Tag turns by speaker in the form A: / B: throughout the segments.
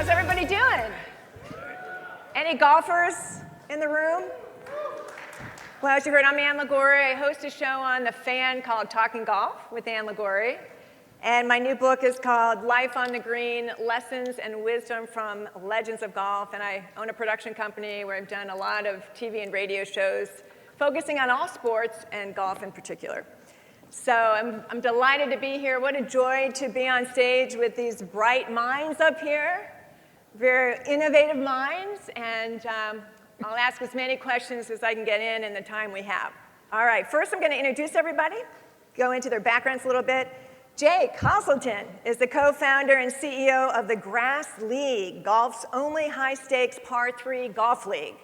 A: How's everybody doing? Any golfers in the room? Well, as you heard, I'm Ann Liguori. I host a show on The Fan called Talking Golf with Ann Liguori. And my new book is called Life on the Green, Lessons and Wisdom from Legends of Golf. And I own a production company where I've done a lot of TV and radio shows focusing on all sports and golf in particular. So I'm delighted to be here. What a joy to be on stage with these bright minds up here, very innovative minds, and I'll ask as many questions as I can get in the time we have. All right, first I'm going to introduce everybody, go into their backgrounds a little bit. Jake Hazelton is the co-founder and CEO of the Grass League, golf's only high-stakes par 3 golf league.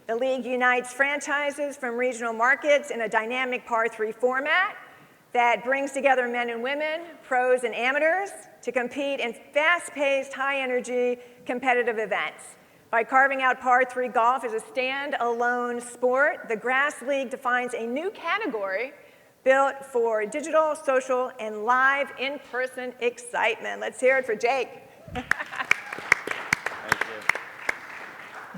A: The league unites franchises from regional markets in a dynamic par 3 format that brings together men and women, pros and amateurs, to compete in fast-paced, high-energy, competitive events. By carving out par 3 golf as a stand-alone sport, the Grass League defines a new category built for digital, social, and live in-person excitement. Let's hear it for Jake.
B: Thank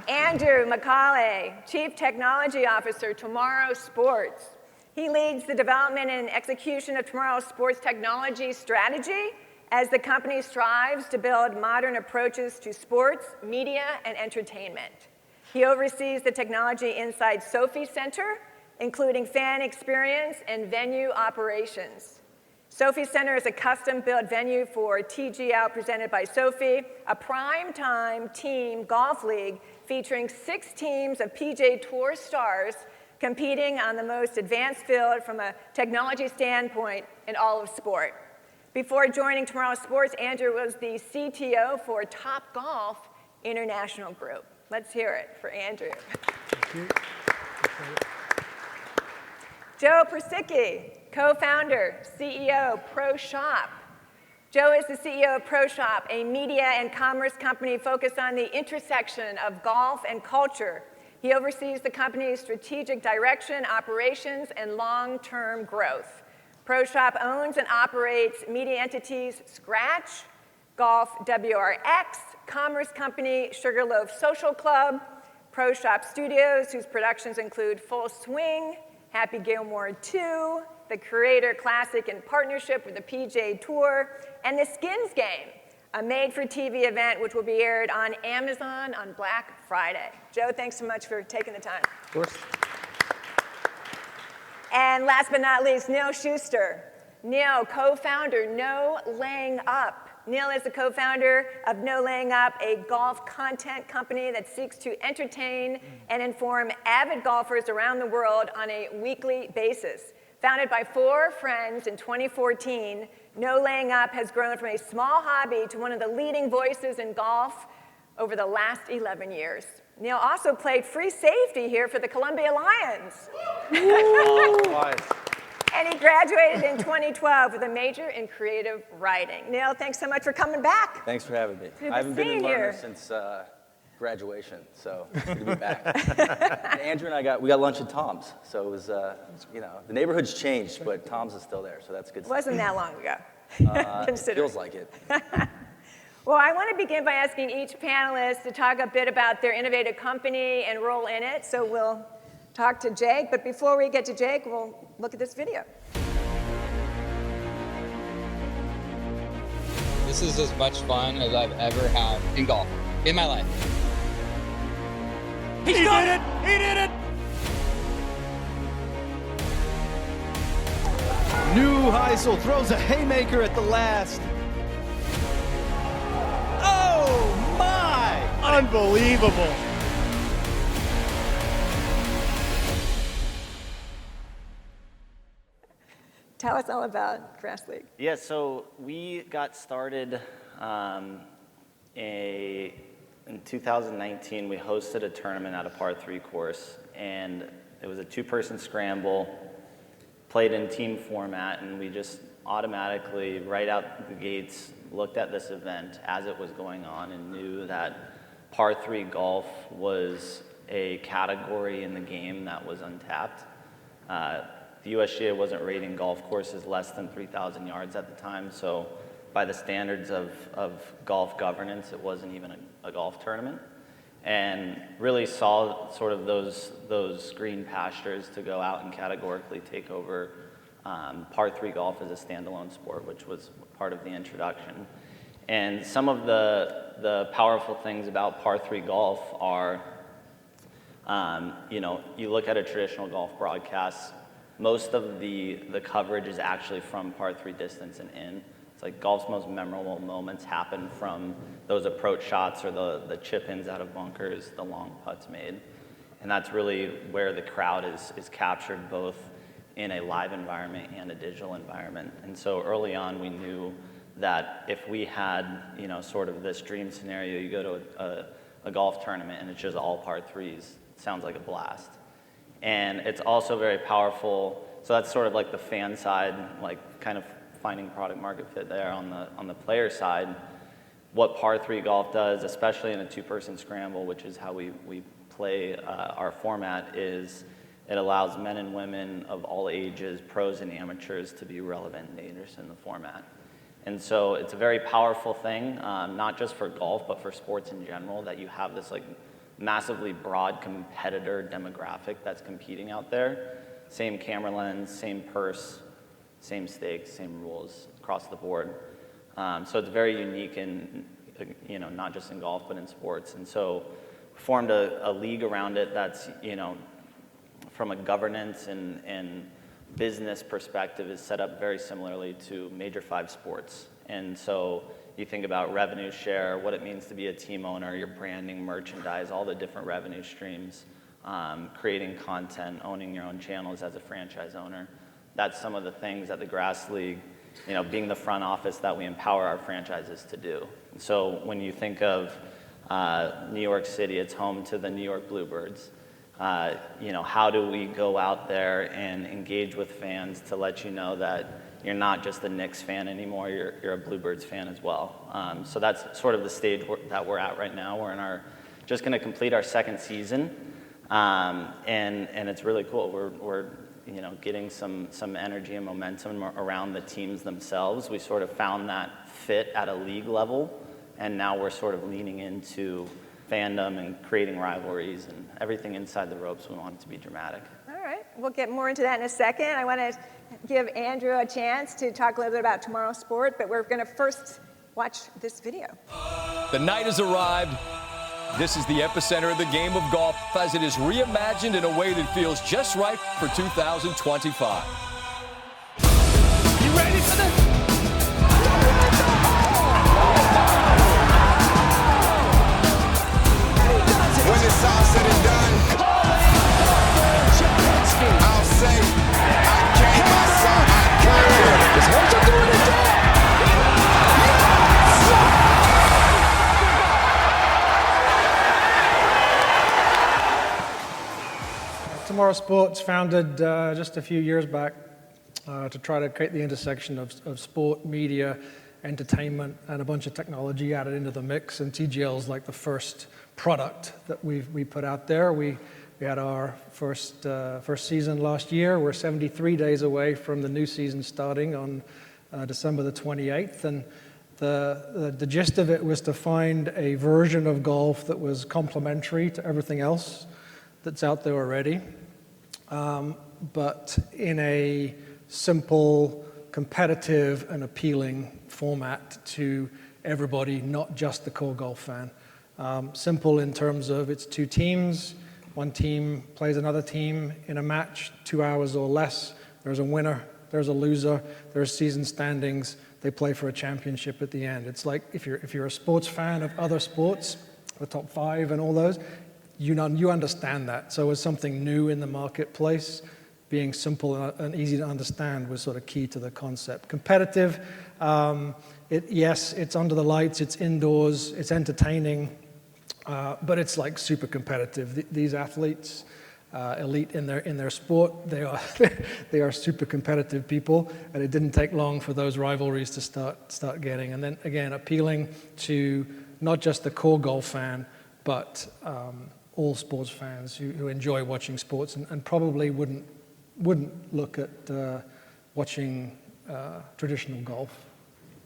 B: you.
A: Andrew McCauley, Chief Technology Officer, Tomorrow Sports. He leads the development and execution of Tomorrow Sports technology strategy as the company strives to build modern approaches to sports, media, and entertainment. He oversees the technology inside Sophie Center, including fan experience and venue operations. Sophie Center is a custom-built venue for TGL presented by Sophie, a prime-time team golf league featuring 6 teams of PGA Tour stars competing on the most advanced field from a technology standpoint in all of sport. Before joining Tomorrow Sports, Andrew was the CTO for Topgolf International Group. Let's hear it for Andrew.
C: Thank you.
A: Joe Persicki, co-founder, CEO, ProShop. Joe is the CEO of ProShop, a media and commerce company focused on the intersection of golf and culture. He oversees the company's strategic direction, operations, and long-term growth. ProShop owns and operates media entities Scratch, Golf WRX, commerce company Sugarloaf Social Club, ProShop Studios, whose productions include Full Swing, Happy Gilmore 2, the Creator Classic in partnership with the PGA Tour, and the Skins Game, a made-for-TV event which will be aired on Amazon on Black Friday. Joe, thanks so much for taking the time.
C: Of course.
A: And last but not least, Neil Schuster. Neil, co-founder, No Laying Up. Neil is the co-founder of No Laying Up, a golf content company that seeks to entertain and inform avid golfers around the world on a weekly basis. Founded by 4 friends in 2014, No Laying Up has grown from a small hobby to one of the leading voices in golf over the last 11 years. Neil also played free safety here for the Columbia Lions. And he graduated in 2012 with a major in creative writing. Neil, thanks so much for coming back.
B: Thanks for having me.
A: Good to
B: I haven't been
A: see
B: in
A: you.
B: Lerner since graduation, so good to be back. Andrew and I got lunch at Tom's, so it was, the neighborhood's changed, but Tom's is still there, so that's good.
A: It wasn't that long ago.
B: It feels like it.
A: Well, I want to begin by asking each panelist to talk a bit about their innovative company and role in it. So we'll talk to Jake, but before we get to Jake, we'll look at this video.
D: This is as much fun as I've ever had in golf, in my life.
C: He did it! He did it! Neuheisel throws a haymaker at the last. Oh my! Unbelievable.
A: Tell us all about Grass League.
E: Yeah, so we got started in 2019. We hosted a tournament at a par 3 course, and it was a 2-person scramble, played in team format, and we just automatically, right out the gates, looked at this event as it was going on and knew that par 3 golf was a category in the game that was untapped. The USGA wasn't rating golf courses less than 3,000 yards at the time, so by the standards of golf governance, it wasn't even a golf tournament. And really saw sort of those green pastures to go out and categorically take over par 3 golf as a standalone sport, which was part of the introduction. And some of the powerful things about par 3 golf are, you look at a traditional golf broadcast, most of the coverage is actually from par 3 distance and in. It's like golf's most memorable moments happen from those approach shots or the chip-ins out of bunkers, the long putts made. And that's really where the crowd is captured, both in a live environment and a digital environment. And so early on, we knew that if we had, sort of this dream scenario, you go to a golf tournament and it's just all par 3s, it sounds like a blast. And it's also very powerful. So that's sort of like the fan side, like kind of finding product market fit there. On the player side, what par 3 golf does, especially in a 2-person scramble, which is how we play our format, is it allows men and women of all ages, pros and amateurs, to be relevant natures in the format. And so it's a very powerful thing, not just for golf, but for sports in general, that you have this like massively broad competitor demographic that's competing out there. Same camera lens, same purse, same stakes, same rules across the board. So it's very unique in, not just in golf, but in sports. And so formed a league around it that's, from a governance and business perspective is set up very similarly to major 5 sports. And so you think about revenue share, what it means to be a team owner, your branding, merchandise, all the different revenue streams, creating content, owning your own channels as a franchise owner. That's some of the things that the Grass League, being the front office that we empower our franchises to do. And so when you think of New York City, it's home to the New York Bluebirds. How do we go out there and engage with fans to let you know that you're not just a Knicks fan anymore, you're a Bluebirds fan as well. So that's sort of the stage that we're at right now. We're just going to complete our 2nd season, and it's really cool. We're getting some energy and momentum around the teams themselves. We sort of found that fit at a league level, and now we're sort of leaning into fandom and creating rivalries and everything inside the ropes. We want it to be dramatic.
A: All right, we'll get more into that in a second. I want to give Andrew a chance to talk a little bit about tomorrow's sport, but we're going to first watch this video.
F: The night has arrived. This is the epicenter of the game of golf as it is reimagined in a way that feels just right for 2025. You ready for this?
G: When it's all said and done, I'll say, I came, I saw, I conquered. Is Horton doing it there?
H: Tomorrow Sports founded just a few years back to try to create the intersection of sport, media, entertainment, and a bunch of technology added into the mix. And TGL is like the first product that we put out there. We had our first season last year. We're 73 days away from the new season starting on December the 28th. And the gist of it was to find a version of golf that was complementary to everything else that's out there already, but in a simple, competitive, and appealing format to everybody, not just the core golf fan. Simple in terms of it's 2 teams. One team plays another team in a match, 2 hours or less. There's a winner, there's a loser, there's season standings. They play for a championship at the end. It's like if you're a sports fan of other sports, the top 5 and all those, you understand that. So it's something new in the marketplace. Being simple and easy to understand was sort of key to the concept. Competitive, yes, it's under the lights, it's indoors, it's entertaining, but it's like super competitive. These athletes, elite in their sport, they are super competitive people, and it didn't take long for those rivalries to start getting. And then again, appealing to not just the core golf fan, but all sports fans who enjoy watching sports and probably wouldn't look at watching traditional golf.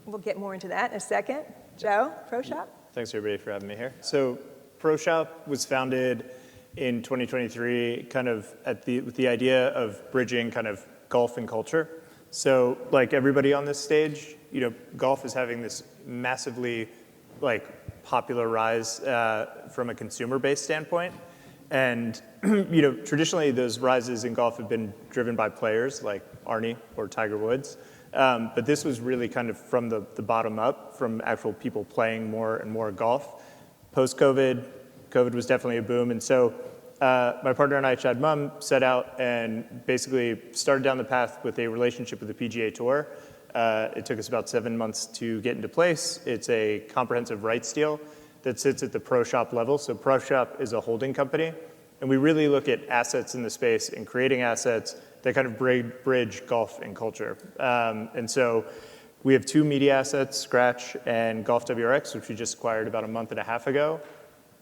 A: We'll get more into that in a second. Joe, Pro Shop?
I: Thanks everybody for having me here. So Pro Shop was founded in 2023 kind of with the idea of bridging kind of golf and culture. So like everybody on this stage, golf is having this massively popular rise from a consumer-based standpoint. And traditionally those rises in golf have been driven by players like Arnie or Tiger Woods. But this was really kind of from the bottom up, from actual people playing more and more golf. Post-COVID, COVID was definitely a boom. And so my partner and I, Chad Mumm, set out and basically started down the path with a relationship with the PGA Tour. It took us about 7 months to get into place. It's a comprehensive rights deal that sits at the Pro Shop level. So Pro Shop is a holding company. And we really look at assets in the space and creating assets that kind of bridge golf and culture. And so we have 2 media assets, Scratch and Golf WRX, which we just acquired about a month and a half ago.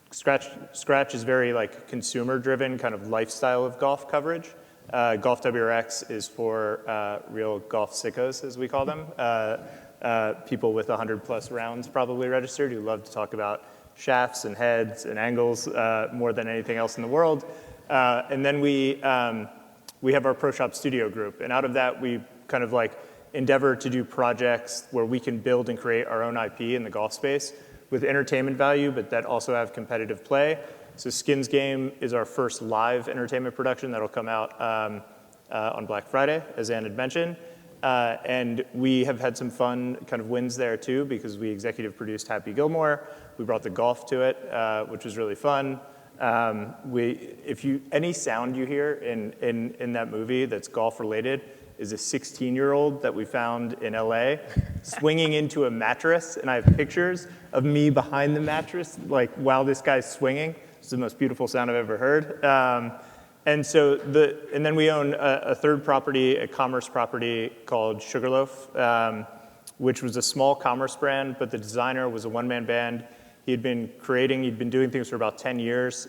I: Scratch is very consumer-driven kind of lifestyle of golf coverage. Golf WRX is for real golf sickos, as we call them. People with 100+ rounds probably registered who love to talk about shafts and heads and angles more than anything else in the world. And then we have our Pro Shop Studio group. And out of that, we kind of endeavor to do projects where we can build and create our own IP in the golf space with entertainment value, but that also have competitive play. So Skins Game is our first live entertainment production that'll come out on Black Friday, as Ann had mentioned. And we have had some fun kind of wins there too, because we executive produced Happy Gilmore. We brought the golf to it, which was really fun. Any sound you hear in that movie that's golf related is a 16-year-old that we found in LA swinging into a mattress, and I have pictures of me behind the mattress while this guy's swinging. It's the most beautiful sound I've ever heard. And then we own a third property, a commerce property called Sugarloaf, which was a small commerce brand, but the designer was a one-man band. He'd been doing things for about 10 years.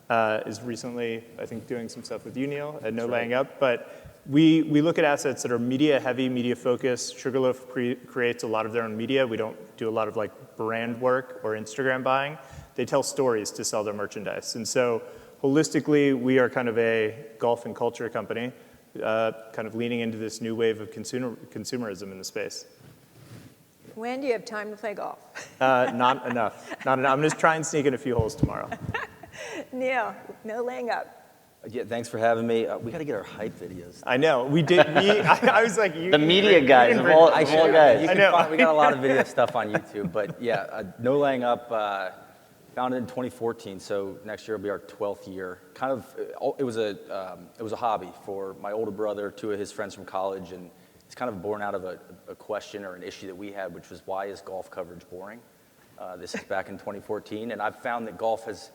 I: Is recently, I think, doing some stuff with you, Neil, at No Laying Up. But we look at assets that are media heavy, media focused. Sugarloaf creates a lot of their own media. We don't do a lot of brand work or Instagram buying. They tell stories to sell their merchandise. And so holistically, we are kind of a golf and culture company, kind of leaning into this new wave of consumerism in the space.
A: When do you have time to play golf?
I: Not enough. Not enough. I'm going to try and sneak in a few holes tomorrow.
A: Neil, No Laying Up.
B: Yeah, thanks for having me. We got to get our hype videos.
I: I know. We did. I was like,
E: the media guys, of all guys.
B: I know. We got a lot of video stuff on YouTube. But yeah, No Laying Up, founded in 2014. So next year will be our 12th year. It was a hobby for my older brother, 2 of his friends from college, and it's kind of born out of a question or an issue that we had, which was, why is golf coverage boring? This is back in 2014, and I've found that golf has,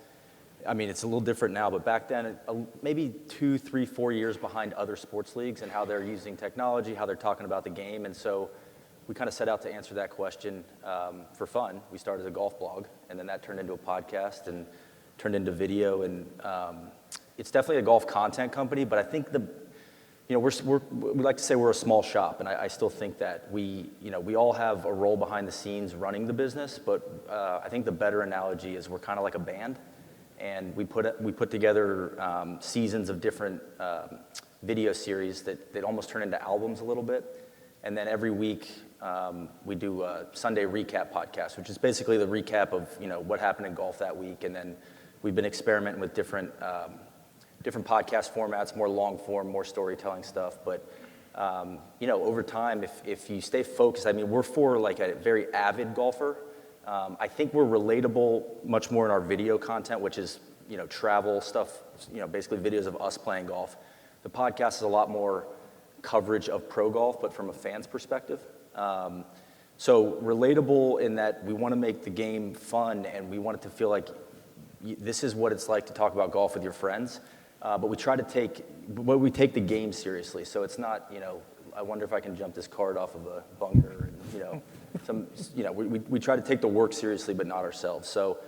B: it's a little different now, but back then, maybe 2, 3, 4 years behind other sports leagues and how they're using technology, how they're talking about the game. And so we kind of set out to answer that question for fun. We started a golf blog, and then that turned into a podcast and turned into video. And it's definitely a golf content company, but I think we like to say we're a small shop, and I still think that we all have a role behind the scenes running the business, but I think the better analogy is we're kind of like a band. And we put together seasons of different video series that almost turn into albums a little bit. And then every week we do a Sunday recap podcast, which is basically the recap of what happened in golf that week. And then we've been experimenting with different podcast formats, more long form, more storytelling stuff. But over time, if you stay focused, we're for a very avid golfer. I think we're relatable much more in our video content, which is, travel stuff, basically videos of us playing golf. The podcast is a lot more coverage of pro golf, but from a fan's perspective. So relatable in that we want to make the game fun, and we want it to feel like this is what it's like to talk about golf with your friends. But we take the game seriously. So it's not, I wonder if I can jump this card off of a bunker, and, we try to take the work seriously, but not ourselves. So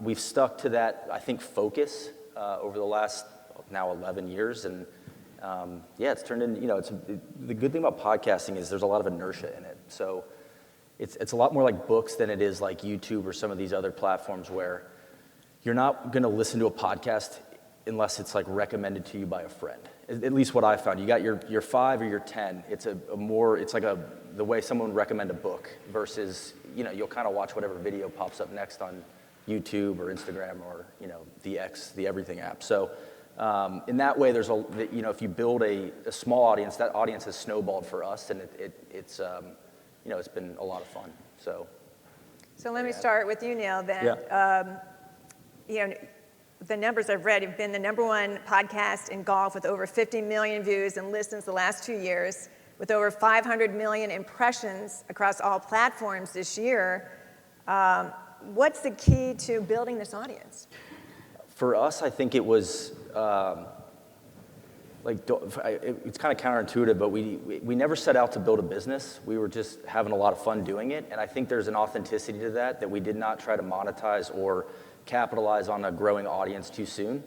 B: we've stuck to that, I think, focus over the last now 11 years, and yeah, it's turned into, the good thing about podcasting is there's a lot of inertia in it. So it's a lot more like books than it is like YouTube or some of these other platforms where you're not going to listen to a podcast unless it's like recommended to you by a friend. At least what I found. You got your 5 or your 10. It's the way someone would recommend a book versus, you'll kind of watch whatever video pops up next on YouTube or Instagram or, the Everything app. So in that way, if you build a small audience, that audience has snowballed for us, and it's been a lot of fun. So
A: let me start with you, Neil, then.
B: Yeah.
A: The numbers I've read, you've been the #1 podcast in golf with over 50 million views and listens the last 2 years, with over 500 million impressions across all platforms this year. What's the key to building this audience?
B: For us, I think it was it's kind of counterintuitive, but we never set out to build a business. We were just having a lot of fun doing it, and I think there's an authenticity to that we did not try to monetize or capitalize on a growing audience too soon.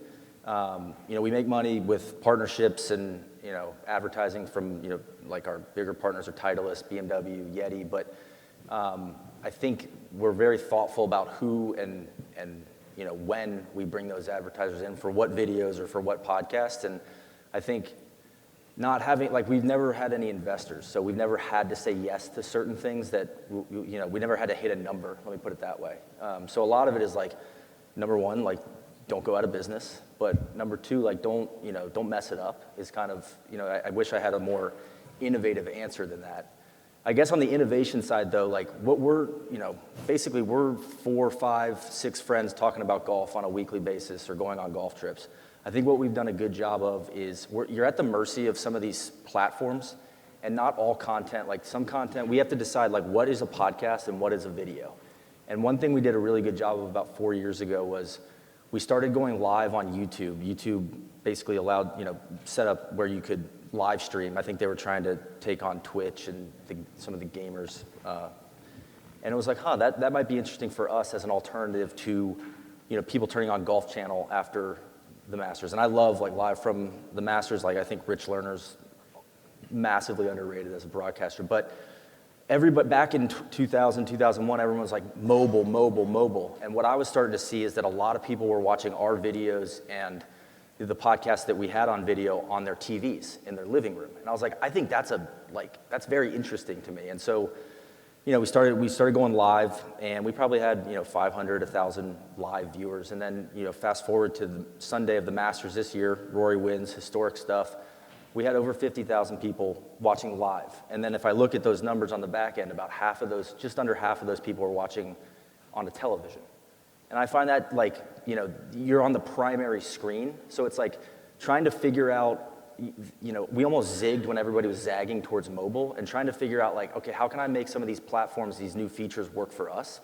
B: We make money with partnerships and advertising from like our bigger partners are Titleist, BMW, Yeti, but I think we're very thoughtful about who and when we bring those advertisers in for what videos or for what podcasts. And I think not having, we've never had any investors, so we've never had to say yes to certain things that, we never had to hit a number, let me put it that way. So a lot of it is number one, don't go out of business, but number two, don't mess it up is kind of, I wish I had a more innovative answer than that. I guess on the innovation side though, what we're, basically we're 4, 5, 6 friends talking about golf on a weekly basis or going on golf trips. I think what we've done a good job of is you're at the mercy of some of these platforms, and not all content, some content, we have to decide what is a podcast and what is a video. And one thing we did a really good job of about 4 years ago was we started going live on YouTube. YouTube basically allowed, set up where you could live stream. I think they were trying to take on Twitch and some of the gamers. And it was that might be interesting for us as an alternative to, people turning on Golf Channel after the Masters. And I love live from the Masters. I think Rich Lerner's massively underrated as a broadcaster. But back in 2000, 2001, everyone was mobile. And what I was starting to see is that a lot of people were watching our videos and the podcast that we had on video on their TVs in their living room. And I was I think that's very interesting to me. And so, we started going live, and we probably had, 500, 1,000 live viewers. And then, fast forward to the Sunday of the Masters this year, Rory wins, historic stuff. We had over 50,000 people watching live. And then if I look at those numbers on the back end, about half of those, just under half of those people were watching on a television. And I find that you're on the primary screen. So it's trying to figure out, we almost zigged when everybody was zagging towards mobile, and trying to figure out okay, how can I make some of these platforms, these new features work for us?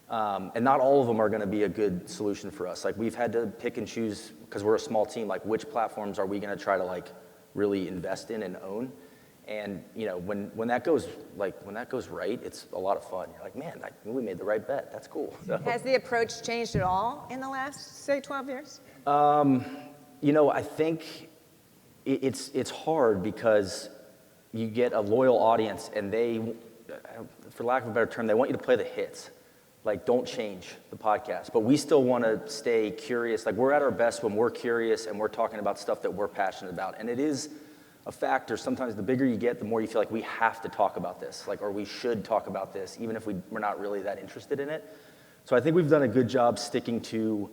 B: And not all of them are going to be a good solution for us. We've had to pick and choose, because we're a small team, which platforms are we going to try to really invest in and own. And when that goes right, it's a lot of fun. You're man, we made the right bet. That's cool. So.
A: Has the approach changed at all in the last, say, 12 years?
B: I think it's hard because you get a loyal audience, and they, for lack of a better term, they want you to play the hits. Don't change the podcast. But we still want to stay curious. We're at our best when we're curious and we're talking about stuff that we're passionate about. And it is a factor. Sometimes the bigger you get, the more you feel we have to talk about this, or we should talk about this, even if we're not really that interested in it. So I think we've done a good job sticking to,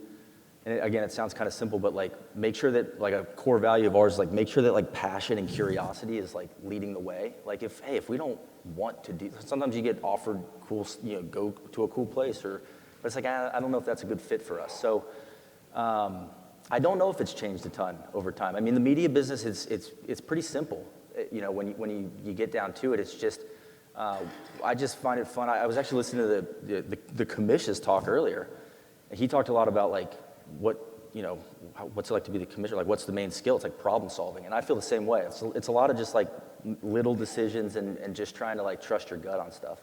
B: and again, it sounds kind of simple, but make sure that a core value of ours is make sure that passion and curiosity is leading the way. If we don't want to do, sometimes you get offered cool, go to a cool place, but it's I don't know if that's a good fit for us. So I don't know if it's changed a ton over time. I mean, the media business it's pretty simple. When you get down to it, it's just I just find it fun. I was actually listening to the Commission's talk earlier, and he talked a lot about what's it like to be the commissioner? What's the main skill? It's problem solving, and I feel the same way. It's a lot of just little decisions and just trying to trust your gut on stuff.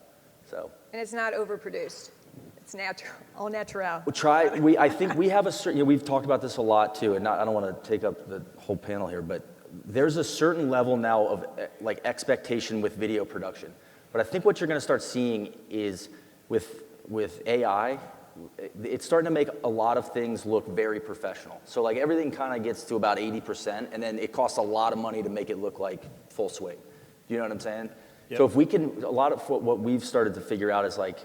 B: So. And
A: it's not overproduced. It's natural, all natural.
B: I think we have a certain. We've talked about this a lot too, and I don't want to take up the whole panel here, but there's a certain level now of like expectation with video production. But I think what you're going to start seeing is with AI, it's starting to make a lot of things look very professional. So like everything kind of gets to about 80%, and then it costs a lot of money to make it look like full swing. You know what I'm saying?
I: Yep.
B: So if we can, a lot of what we've started to figure out is like,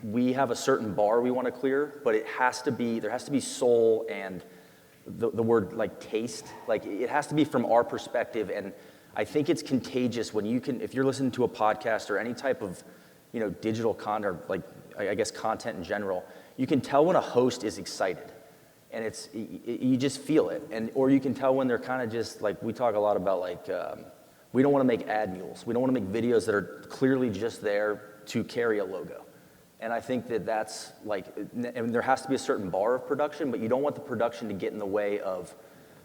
B: we have a certain bar we want to clear, but it has to be, there has to be soul and the word like taste, like it has to be from our perspective. And I think it's contagious when you can, if you're listening to a podcast or any type of, digital content, or like, I guess content in general, you can tell when a host is excited, and you just feel it. Or you can tell when they're kind of just like, we talk a lot about like, we don't want to make ad mules. We don't want to make videos that are clearly just there to carry a logo. And I think that's like, and there has to be a certain bar of production, but you don't want the production to get in the way of,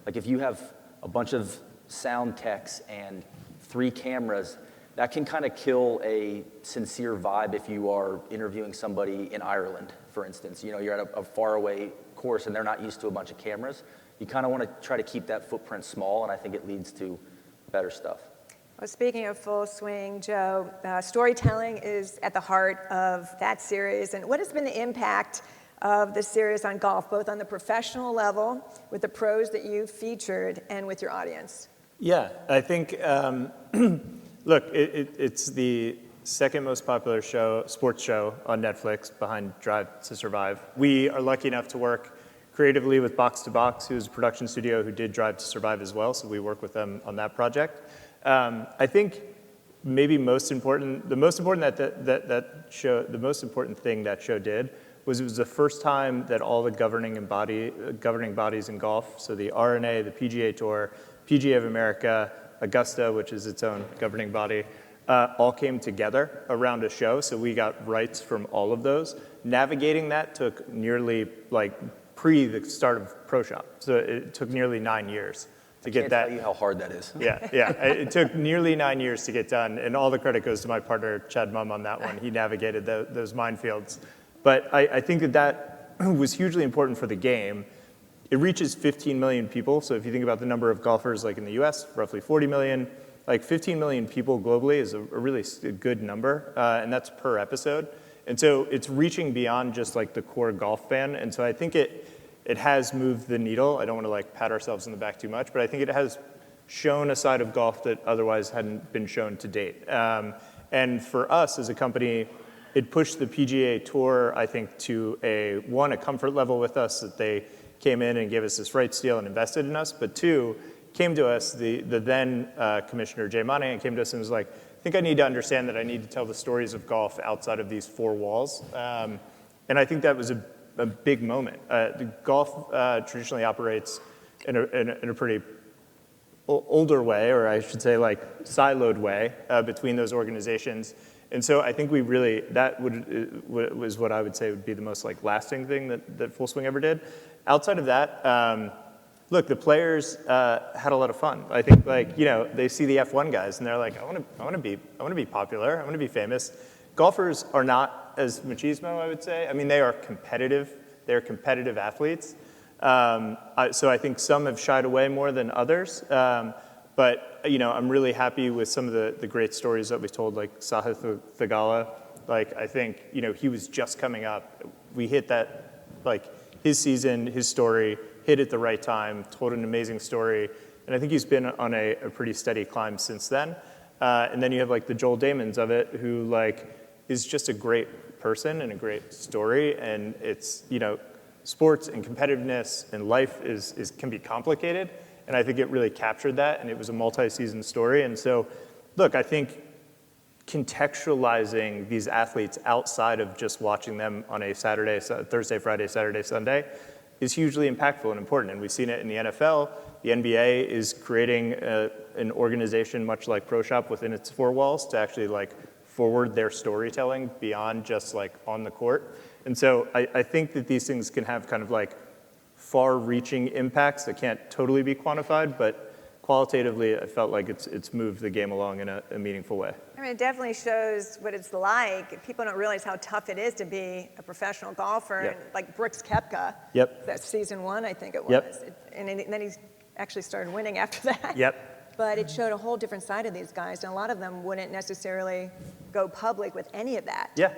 B: like if you have a bunch of sound techs and 3 cameras, that can kind of kill a sincere vibe if you are interviewing somebody in Ireland, for instance. You're at a faraway course and they're not used to a bunch of cameras. You kind of want to try to keep that footprint small, and I think it leads to better stuff.
A: Well, speaking of full swing, Joe, storytelling is at the heart of that series. And what has been the impact of the series on golf, both on the professional level, with the pros that you've featured, and with your audience?
I: Yeah, I think, look, it's the second most popular sports show on Netflix behind Drive to Survive. We are lucky enough to work creatively with Box to Box, who's a production studio who did Drive to Survive as well, so we work with them on that project. I think maybe the most important thing that show did was it was the first time that all the governing bodies in golf, so the R&A, the PGA Tour, PGA of America, Augusta, which is its own governing body, all came together around a show. So we got rights from all of those. Navigating that took nearly pre the start of Pro Shop. So it took nearly 9 years. I can't
B: tell you how hard that is.
I: Yeah. It took nearly 9 years to get done, and all the credit goes to my partner, Chad Mumm, on that one. He navigated those minefields. But I think that was hugely important for the game. It reaches 15 million people, so if you think about the number of golfers like in the US, roughly 40 million, like 15 million people globally is a really good number, and that's per episode. And so it's reaching beyond just like the core golf fan, and so I think it has moved the needle. I don't want to pat ourselves in the back too much, but I think it has shown a side of golf that otherwise hadn't been shown to date. And for us as a company, it pushed the PGA Tour, I think, to a comfort level with us, that they came in and gave us this rights deal and invested in us, but 2, came to us, the then Commissioner Jay Monahan came to us and was like, I think I need to understand that I need to tell the stories of golf outside of these 4 walls. And I think that was a big moment. The golf traditionally operates in a pretty older way, or I should say siloed way between those organizations. And so I think that was what I would say would be the most lasting thing that Full Swing ever did. Outside of that, look, the players had a lot of fun. I think they see the F1 guys and they're like, I want to be popular. I want to be famous. Golfers are not as machismo, I would say. I mean, they are competitive. They're competitive athletes. So I think some have shied away more than others. But I'm really happy with some of the great stories that we told, like Sahith Theegala. I think he was just coming up. We hit that his season, his story, hit at the right time, told an amazing story, and I think he's been on a pretty steady climb since then. And then you have the Joel Damons of it, who is just a great person and a great story, and it's sports and competitiveness and life can be complicated. And I think it really captured that, and it was a multi-season story. And so, look, I think contextualizing these athletes outside of just watching them on a Thursday, Friday, Saturday, Sunday is hugely impactful and important. And we've seen it in the NFL. The NBA is creating an organization much like Pro Shop within its 4 walls to actually forward their storytelling beyond just on the court. And so I think that these things can have kind of far-reaching impacts that can't totally be quantified, but qualitatively, I felt like it's moved the game along in a meaningful way.
A: I mean, it definitely shows what it's like. People don't realize how tough it is to be a professional golfer.
I: Yep.
A: And Brooks Koepka,
I: Yep.
A: that's season 1, I think it was.
I: Yep.
A: And then he's actually started winning after that.
I: Yep.
A: But it showed a whole different side of these guys, and a lot of them wouldn't necessarily go public with any of that.
I: Yeah.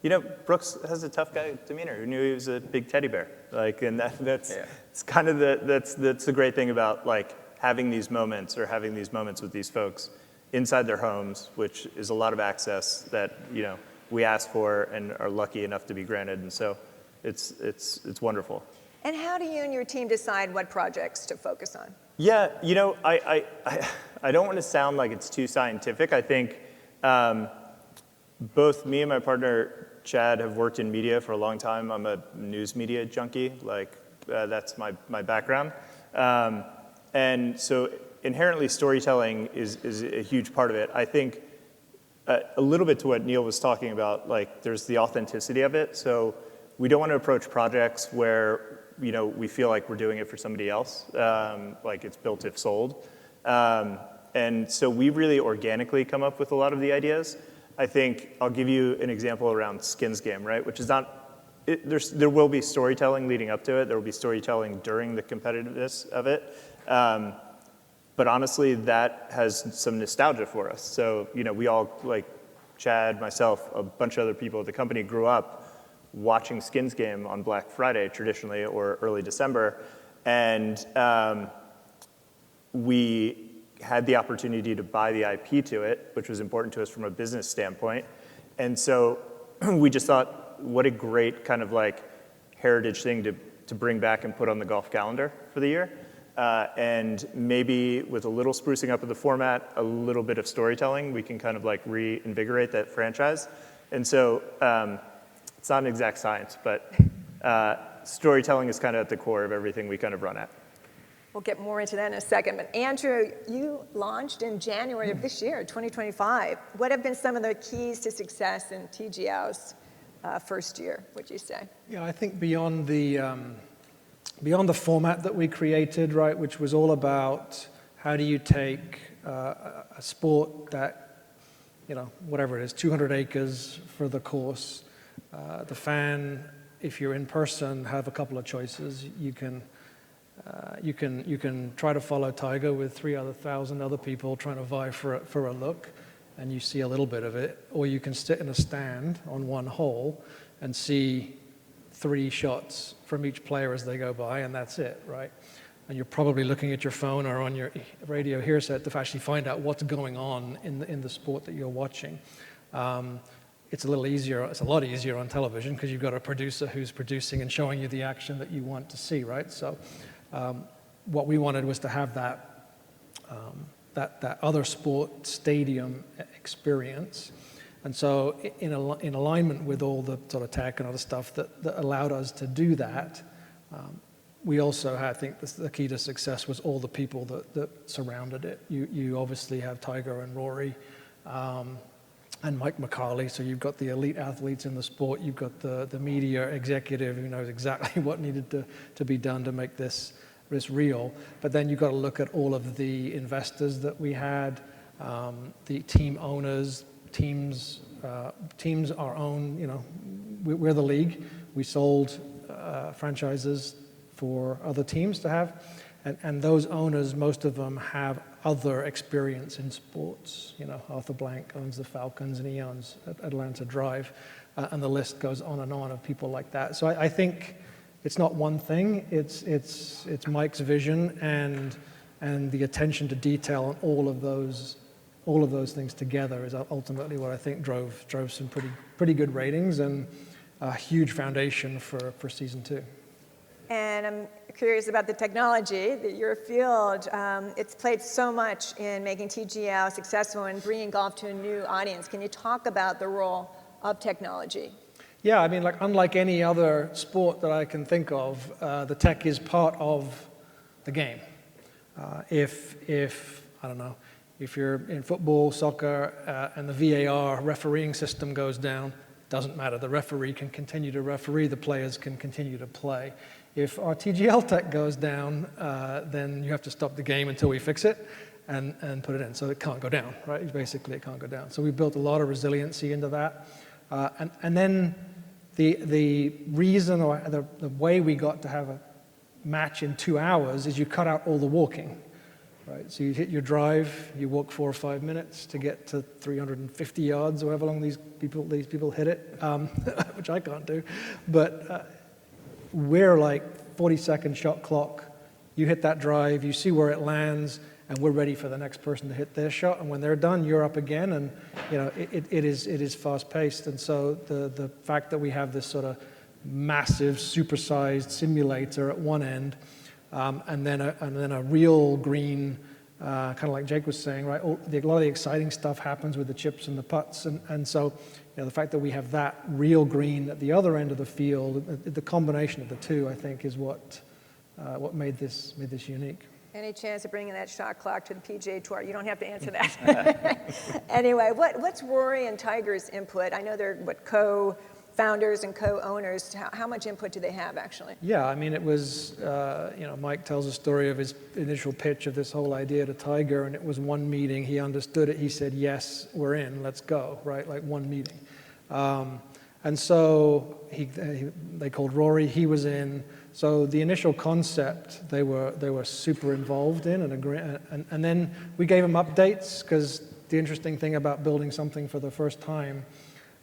I: You know, Brooks has a tough guy demeanor. Who knew he was a big teddy bear? Like, and that's it's kind of that's the great thing about like having these moments with these folks inside their homes, which is a lot of access that, you know, we ask for and are lucky enough to be granted. And so it's wonderful.
A: And how do you and your team decide what projects to focus on?
I: Yeah, you know, I don't want to sound like it's too scientific. I think both me and my partner, Chad, have worked in media for a long time. I'm a news media junkie. Like, that's my background. And so inherently storytelling is a huge part of it. I think a little bit to what Neil was talking about, like there's the authenticity of it. So we don't want to approach projects where, you know, we feel like we're doing it for somebody else, like it's built if sold. And so we really organically come up with a lot of the ideas. I think I'll give you an example around Skins Game, right? Which is not, there will be storytelling leading up to it. There will be storytelling during the competitiveness of it. But honestly, that has some nostalgia for us. So, you know, we all, like Chad, myself, a bunch of other people at the company grew up watching Skins Game on Black Friday traditionally or early December. And we had the opportunity to buy the IP to it, which was important to us from a business standpoint. And so we just thought, what a great kind of like heritage thing to bring back and put on the golf calendar for the year. And maybe with a little sprucing up of the format, a little bit of storytelling, we can kind of like reinvigorate that franchise. And so it's not an exact science, but storytelling is kind of at the core of everything we kind of run at.
A: We'll get more into that in a second. But Andrew, you launched in January of this year, 2025. What have been some of the keys to success in TGL's first year, would you say?
H: Yeah, I think beyond the format that we created, right, which was all about how do you take a sport that, you know, whatever it is, 200 acres for the course. The fan, if you're in person, have a couple of choices. You can try to follow Tiger with 3,000 other people trying to vie for a look, and you see a little bit of it, or you can sit in a stand on one hole and see 3 shots from each player as they go by, and that's it, right? And you're probably looking at your phone or on your radio headset to actually find out what's going on in the sport that you're watching. It's a lot easier on television because you've got a producer who's producing and showing you the action that you want to see, right? So what we wanted was to have that other sport stadium experience. And so in alignment with all the sort of tech and other stuff that allowed us to do that, we also had, I think the key to success was all the people that surrounded it. You obviously have Tiger and Rory and Mike McCarley, so you've got the elite athletes in the sport, you've got the media executive who knows exactly what needed to be done to make this real. But then you've got to look at all of the investors that we had, the team owners, teams our own, you know, we're the league. We sold franchises for other teams to have, and those owners, most of them have other experience in sports. You know, Arthur Blank owns the Falcons and he owns Atlanta Drive, and the list goes on and on of people like that. So I think it's not one thing. It's Mike's vision and the attention to detail on all of those things together is ultimately what I think drove some pretty good ratings and a huge foundation for season 2.
A: And I'm curious about the technology that your field, it's played so much in making TGL successful and bringing golf to a new audience. Can you talk about the role of technology?
H: Yeah, I mean, like unlike any other sport that I can think of, the tech is part of the game. If I don't know, if you're in football, soccer, and the VAR refereeing system goes down, doesn't matter. The referee can continue to referee. The players can continue to play. If our TGL tech goes down, then you have to stop the game until we fix it and put it in. So it can't go down, right? Basically, it can't go down. So we built a lot of resiliency into that. And then the reason or the way we got to have match in 2 hours is you cut out all the walking, right? So you hit your drive, you walk 4 or 5 minutes to get to 350 yards or however long these people hit it, which I can't do. But we're like 40-second shot clock. You hit that drive, you see where it lands, and we're ready for the next person to hit their shot. And when they're done, you're up again, and it is fast-paced. And so the fact that we have this sort of massive, supersized simulator at one end, and then a real green, kind of like Jake was saying, right? A lot of the exciting stuff happens with the chips and the putts, and so the fact that we have that real green at the other end of the field, the combination of the two, I think, is what made this unique.
A: Any chance of bringing that shot clock to the PGA Tour? You don't have to answer that. Anyway, what's Rory and Tiger's input? I know they're co-founders and co-owners. How much input do they have, actually?
H: Yeah, I mean, it was, Mike tells a story of his initial pitch of this whole idea to Tiger, and it was one meeting. He understood it. He said, yes, we're in, let's go, right? Like one meeting. And so they called Rory, he was in. So the initial concept, they were super involved in and then we gave them updates, because the interesting thing about building something for the first time,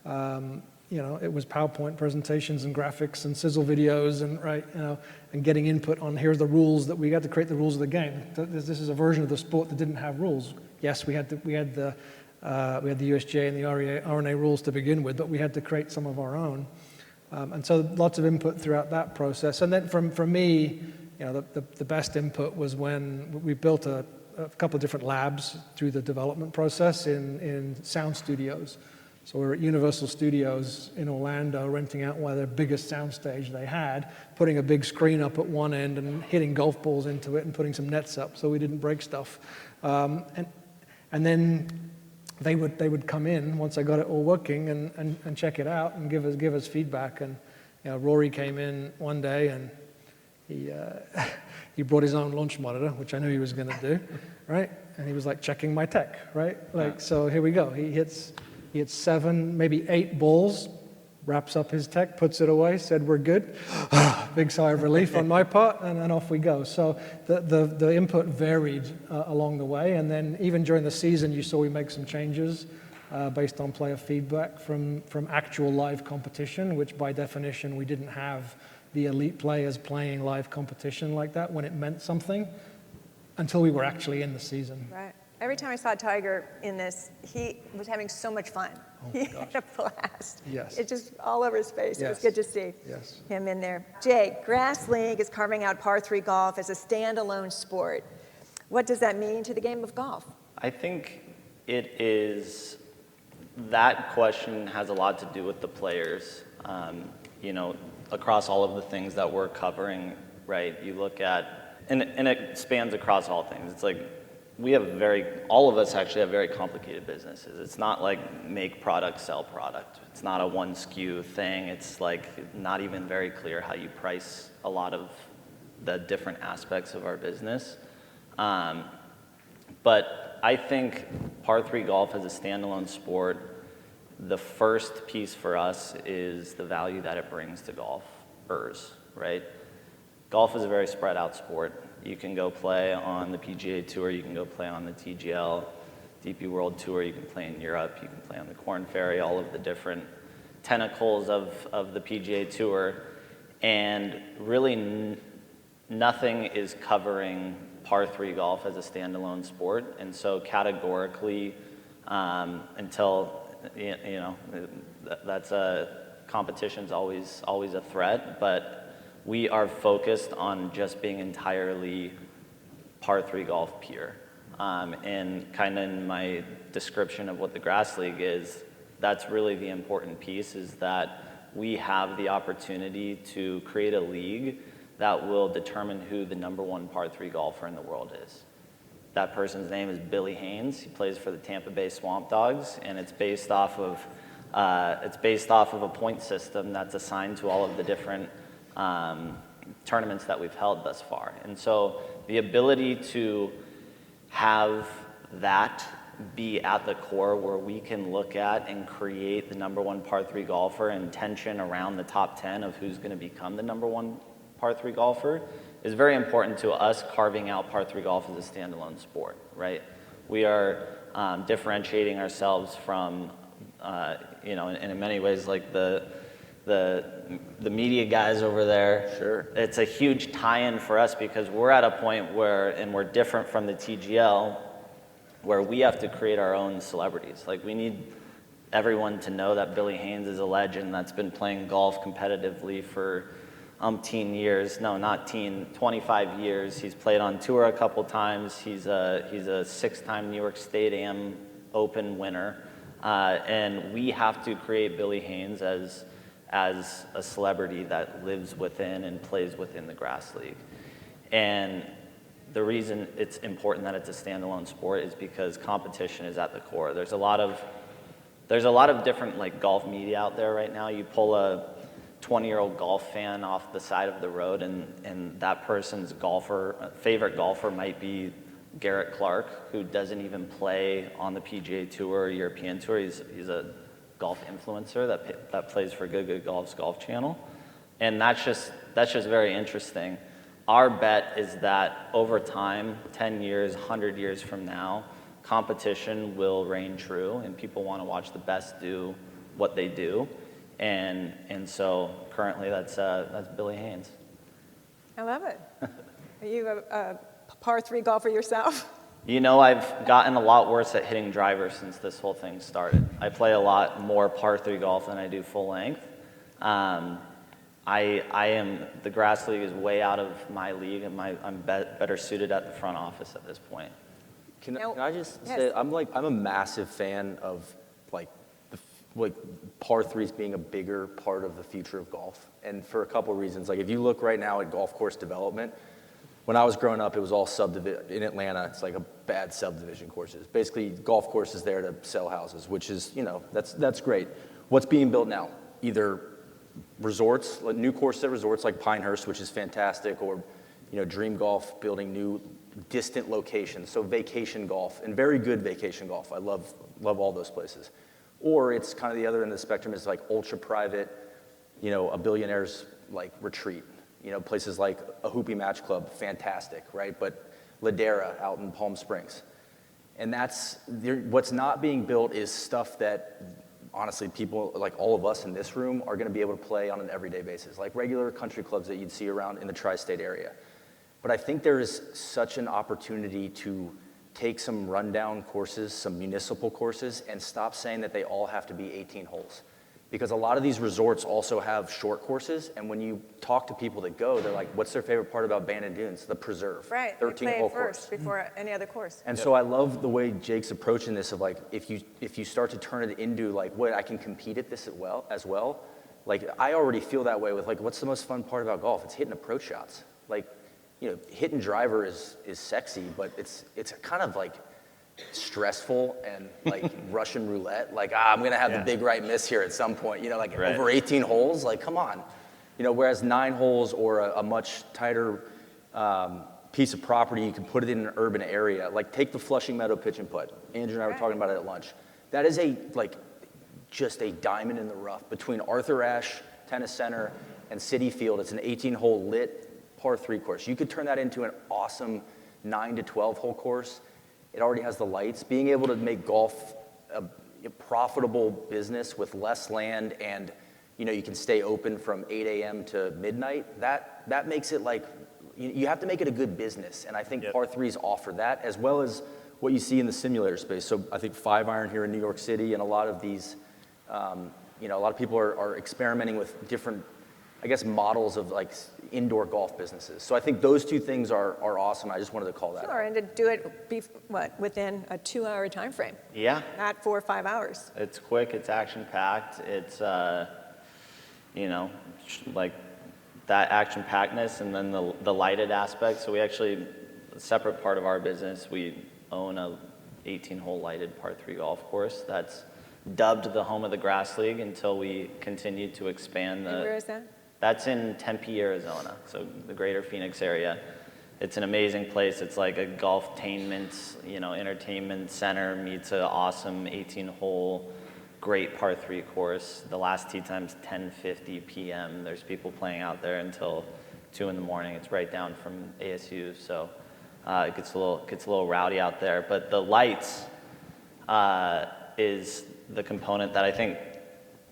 H: it was PowerPoint presentations and graphics and sizzle videos and getting input on here's the rules that we had to create the rules of the game. This is a version of the sport that didn't have rules. Yes, we had the USGA and the RNA rules to begin with, but we had to create some of our own. And so lots of input throughout that process. And then for me, the best input was when we built a couple of different labs through the development process in sound studios. So we were at Universal Studios in Orlando, renting out one of their biggest soundstage they had, putting a big screen up at one end and hitting golf balls into it and putting some nets up so we didn't break stuff. And then they would come in once I got it all working and check it out and give us feedback. And Rory came in one day and he brought his own launch monitor, which I knew he was going to do, right? And he was like checking my tech, right? So here we go. He hits 7, maybe 8 balls, wraps up his tech, puts it away, said we're good. Big sigh of relief on my part, and then off we go. So the input varied along the way, and then even during the season, you saw we make some changes based on player feedback from actual live competition, which by definition we didn't have the elite players playing live competition like that when it meant something until we were actually in the season.
A: Right. Every time I saw Tiger in this, he was having so much fun. He had a blast.
H: Yes.
A: It's just all over his face.
H: Yes.
A: It was good to see him in there. Jake, Grass League is carving out par 3 golf as a standalone sport. What does that mean to the game of golf?
E: I think that question has a lot to do with the players. Across all of the things that we're covering, right? You look at, and it spans across all things. It's like, all of us actually have very complicated businesses. It's not like make product, sell product. It's not a one SKU thing. It's like not even very clear how you price a lot of the different aspects of our business. But I think par 3 golf as a standalone sport, the first piece for us is the value that it brings to golfers, right? Golf is a very spread out sport. You can go play on the PGA Tour, you can go play on the TGL, DP World Tour, you can play in Europe, you can play on the Korn Ferry, all of the different tentacles of the PGA Tour, and really nothing is covering par 3 golf as a standalone sport, and so categorically, until, that's competition's always a threat, but we are focused on just being entirely par 3 golf pure. And kind of in my description of what the Grass League is, that's really the important piece, is that we have the opportunity to create a league that will determine who the #1 par 3 golfer in the world is. That person's name is Billy Haynes. He plays for the Tampa Bay Swamp Dogs, and it's based off of a point system that's assigned to all of the different tournaments that we've held thus far. And so the ability to have that be at the core where we can look at and create the #1 par 3 golfer and tension around the top 10 of who's going to become the #1 par 3 golfer is very important to us carving out par 3 golf as a standalone sport, right? We are differentiating ourselves from, you know, in many ways like the media guys over there.
B: Sure.
E: It's a huge tie-in for us because we're at a point where, and we're different from the TGL, where we have to create our own celebrities. Like, we need everyone to know that Billy Haynes is a legend that's been playing golf competitively for umpteen years. No, not teen, 25 years. He's played on tour a couple times. He's a 6-time New York State AM Open winner. And we have to create Billy Haynes as a celebrity that lives within and plays within the grass league. And the reason it's important that it's a standalone sport is because competition is at the core. There's a lot of different like golf media out there right now. You pull a 20-year-old golf fan off the side of the road, and that person's favorite golfer might be Garrett Clark, who doesn't even play on the PGA Tour or European Tour. He's a golf influencer that plays for Good Golf's Golf Channel, and that's just very interesting. Our bet is that over time, 10 years, 100 years from now, competition will reign true, and people want to watch the best do what they do, and so currently that's Billy Haynes.
A: I love it. Are you a par 3 golfer yourself?
E: You know, I've gotten a lot worse at hitting drivers since this whole thing started. I play a lot more par 3 golf than I do full length. The grass league is way out of my league, and I'm better suited at the front office at this point.
B: Can I just say, I'm a massive fan of like par 3s being a bigger part of the future of golf, and for a couple of reasons. Like, if you look right now at golf course development, when I was growing up, it was all in Atlanta. It's like a bad subdivision courses. Basically, golf courses there to sell houses, which is, you know, that's great. What's being built now? Either resorts, like new courses at resorts like Pinehurst, which is fantastic, or, you know, Dream Golf building new distant locations. So vacation golf, and very good vacation golf. I love all those places. Or it's kind of the other end of the spectrum is like ultra private, you know, a billionaire's like retreat. You know, places like a Hoopy Match Club, fantastic, right? But Ladera out in Palm Springs. And what's not being built is stuff that, honestly, people like all of us in this room are gonna be able to play on an everyday basis, like regular country clubs that you'd see around in the tri-state area. But I think there is such an opportunity to take some rundown courses, some municipal courses, and stop saying that they all have to be 18 holes. Because a lot of these resorts also have short courses, and when you talk to people that go, they're like, what's their favorite part about Bandon Dunes? The preserve.
A: Right,
B: 13-hole
A: play it first
B: course.
A: before any other course.
B: And so I love the way Jake's approaching this of like, if you start to turn it into like, what, I can compete at this as well. Like, I already feel that way with like, what's the most fun part about golf? It's hitting approach shots. Like, you know, hitting driver is sexy, but it's kind of like stressful and like Russian roulette. Like, I'm gonna have the big right miss here at some point. You know, like over 18 holes. Like, come on. You know, whereas 9 holes or a much tighter piece of property, you can put it in an urban area. Like, take the Flushing Meadow pitch and putt. Andrew and I were talking about it at lunch. That is just a diamond in the rough between Arthur Ashe Tennis Center and Citi Field. It's an 18-hole lit par 3 course. You could turn that into an awesome 9 to 12-hole course. It already has the lights. Being able to make golf a profitable business with less land, and, you know, you can stay open from 8 a.m. to midnight, that makes it like, you have to make it a good business. And I think par 3s offer that, as well as what you see in the simulator space. So I think 5-iron here in New York City, and a lot of these, you know, a lot of people are experimenting with different, I guess, models of like indoor golf businesses. So I think those two things are awesome. I just wanted to call that
A: Sure,
G: out.
A: and to do it within a 2-hour time frame.
E: Yeah.
A: Not 4 or 5 hours.
E: It's quick, it's action-packed, it's, you know, like that action-packedness, and then the lighted aspect. So we actually, a separate part of our business, we own a 18-hole lighted par 3 golf course that's dubbed the home of the grass league until we continue to expand
A: And where is that?
E: That's in Tempe, Arizona, so the greater Phoenix area. It's an amazing place. It's like a golf-tainment, you know, entertainment center meets an awesome 18-hole, great par 3 course. The last tee time's 10:50 p.m. There's people playing out there until 2 in the morning. It's right down from ASU, so it gets a little rowdy out there. But the lights is the component that I think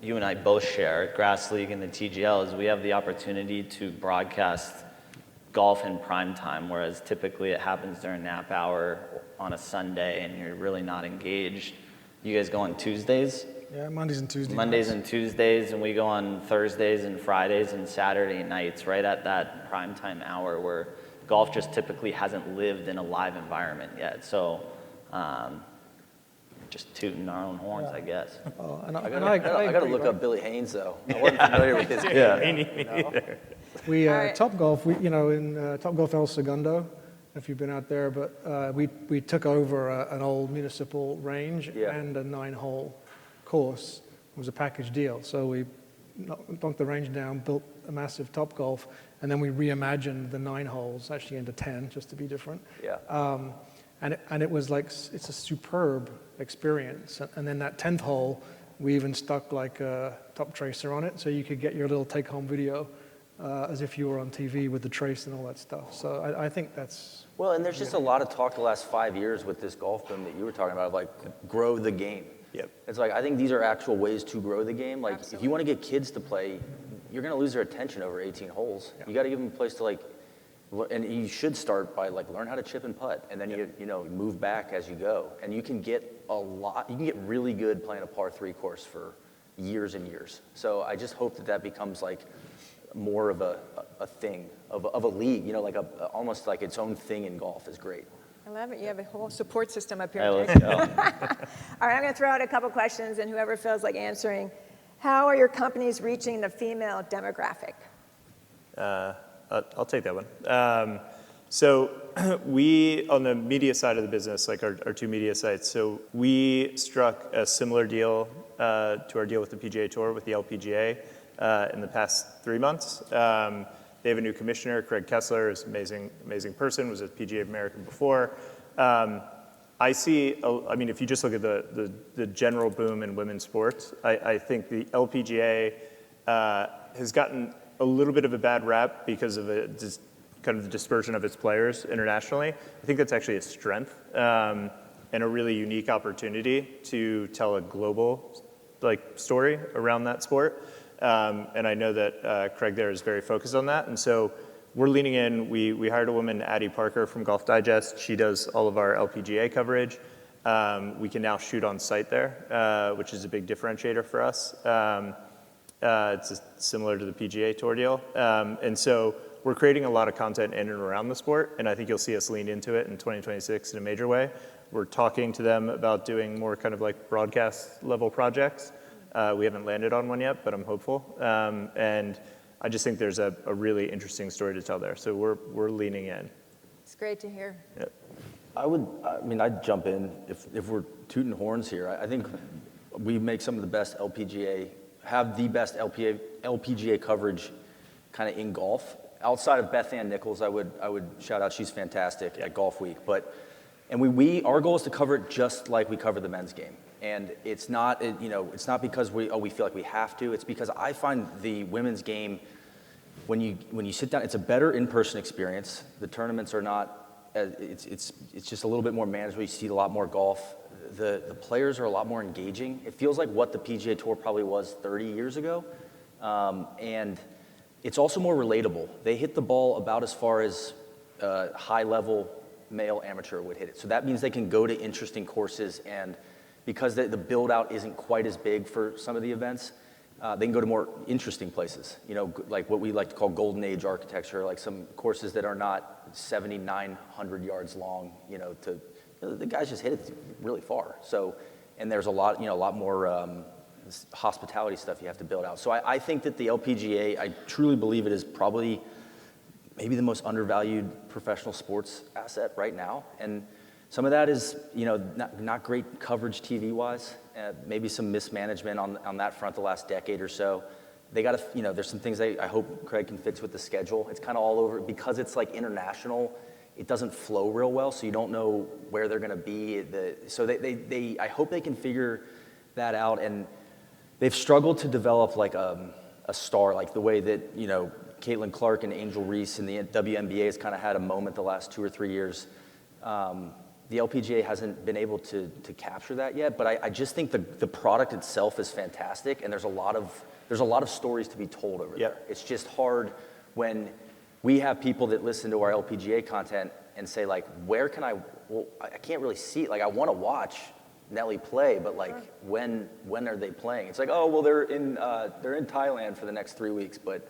E: you and I both share at Grass League and the TGL, is we have the opportunity to broadcast golf in prime time, whereas typically it happens during nap hour on a Sunday and you're really not engaged. You guys go on Tuesdays?
H: Yeah, Mondays and Tuesdays.
E: Mondays and Tuesdays, and we go on Thursdays and Fridays and Saturday nights, right at that prime time hour where golf just typically hasn't lived in a live environment yet. So just tooting our own horns, I guess.
H: Oh,
B: I got to look up Billy Haynes, though. I wasn't familiar with his game.
H: We
A: All right.
H: Topgolf, in Topgolf El Segundo, if you've been out there, but we took over an old municipal range and a 9-hole course. It was a package deal. So we knocked the range down, built a massive Topgolf, and then we reimagined the 9 holes actually into 10, just to be different.
B: Yeah.
H: And it was like, it's a superb experience. And then that 10th hole, we even stuck like a top tracer on it, so you could get your little take-home video as if you were on TV with the trace and all that stuff. So I think that's...
B: Well, and there's just a lot of talk the last 5 years with this golf boom that you were talking about, of like grow the game.
I: Yep.
B: It's like, I think these are actual ways to grow the game. Like, if you want to get kids to play, you're going to lose their attention over 18 holes. Yeah. You got to give them a place to like, and you should start by like learn how to chip and putt, and then you move back as you go, and you can get you can get really good playing a par 3 course for years and years. So I just hope that becomes like more of a thing of a league, like almost like its own thing in golf is great.
A: I love it. You have a whole support system up here.
E: Hey, let's go.
A: All right, I'm going to throw out a couple questions, and whoever feels like answering. How are your companies reaching the female demographic?
I: I'll take that one. So we, on the media side of the business, like our 2 media sites, so we struck a similar deal to our deal with the PGA Tour, with the LPGA, in the past 3 months. They have a new commissioner, Craig Kessler, is an amazing person, was at PGA of America before. I see, if you just look at the general boom in women's sports, I think the LPGA has gotten a little bit of a bad rap because of kind of the dispersion of its players internationally. I think that's actually a strength and a really unique opportunity to tell a global story around that sport. And I know that Craig there is very focused on that. And so we're leaning in. We hired a woman, Addie Parker from Golf Digest. She does all of our LPGA coverage. We can now shoot on site there, which is a big differentiator for us. It's similar to the PGA Tour deal. And so we're creating a lot of content in and around the sport, and I think you'll see us lean into it in 2026 in a major way. We're talking to them about doing more kind of like broadcast level projects. We haven't landed on one yet, but I'm hopeful. And I just think there's a really interesting story to tell there. So we're leaning in.
A: It's great to hear.
I: Yep.
B: I'd jump in if we're tooting horns here. I think we make some of the best have the best LPGA coverage kind of in golf. Outside of Beth Ann Nichols, I would shout out, she's fantastic at Golf Week. Our goal is to cover it just like we cover the men's game. And it's not because we feel like we have to. It's because I find the women's game, when you sit down, it's a better in-person experience. The tournaments are not, it's just a little bit more manageable. You see a lot more golf. The players are a lot more engaging. It feels like what the PGA Tour probably was 30 years ago. And it's also more relatable. They hit the ball about as far as high-level male amateur would hit it. So that means they can go to interesting courses, and because the build-out isn't quite as big for some of the events, they can go to more interesting places, like what we like to call golden age architecture, like some courses that are not 7,900 yards long, the guys just hit it really far. So, and there's a lot more hospitality stuff you have to build out. So I think that the LPGA, I truly believe it is probably maybe the most undervalued professional sports asset right now. And some of that is, not great coverage TV-wise, maybe some mismanagement on that front the last decade or so. They got to, there's some things I hope Craig can fix with the schedule. It's kind of all over, because it's like international, it doesn't flow real well, so you don't know where they're going to be. I hope they can figure that out, and they've struggled to develop like a star, like the way that, Caitlin Clark and Angel Reese in the WNBA has kind of had a moment the last 2 or 3 years. The LPGA hasn't been able to capture that yet, but I just think the product itself is fantastic, and there's a lot of stories to be told over there. It's just hard when we have people that listen to our LPGA content and say, like, where can I can't really see it. Like, I want to watch Nelly play, but like, when are they playing? It's like, oh, well, they're in Thailand for the next 3 weeks, but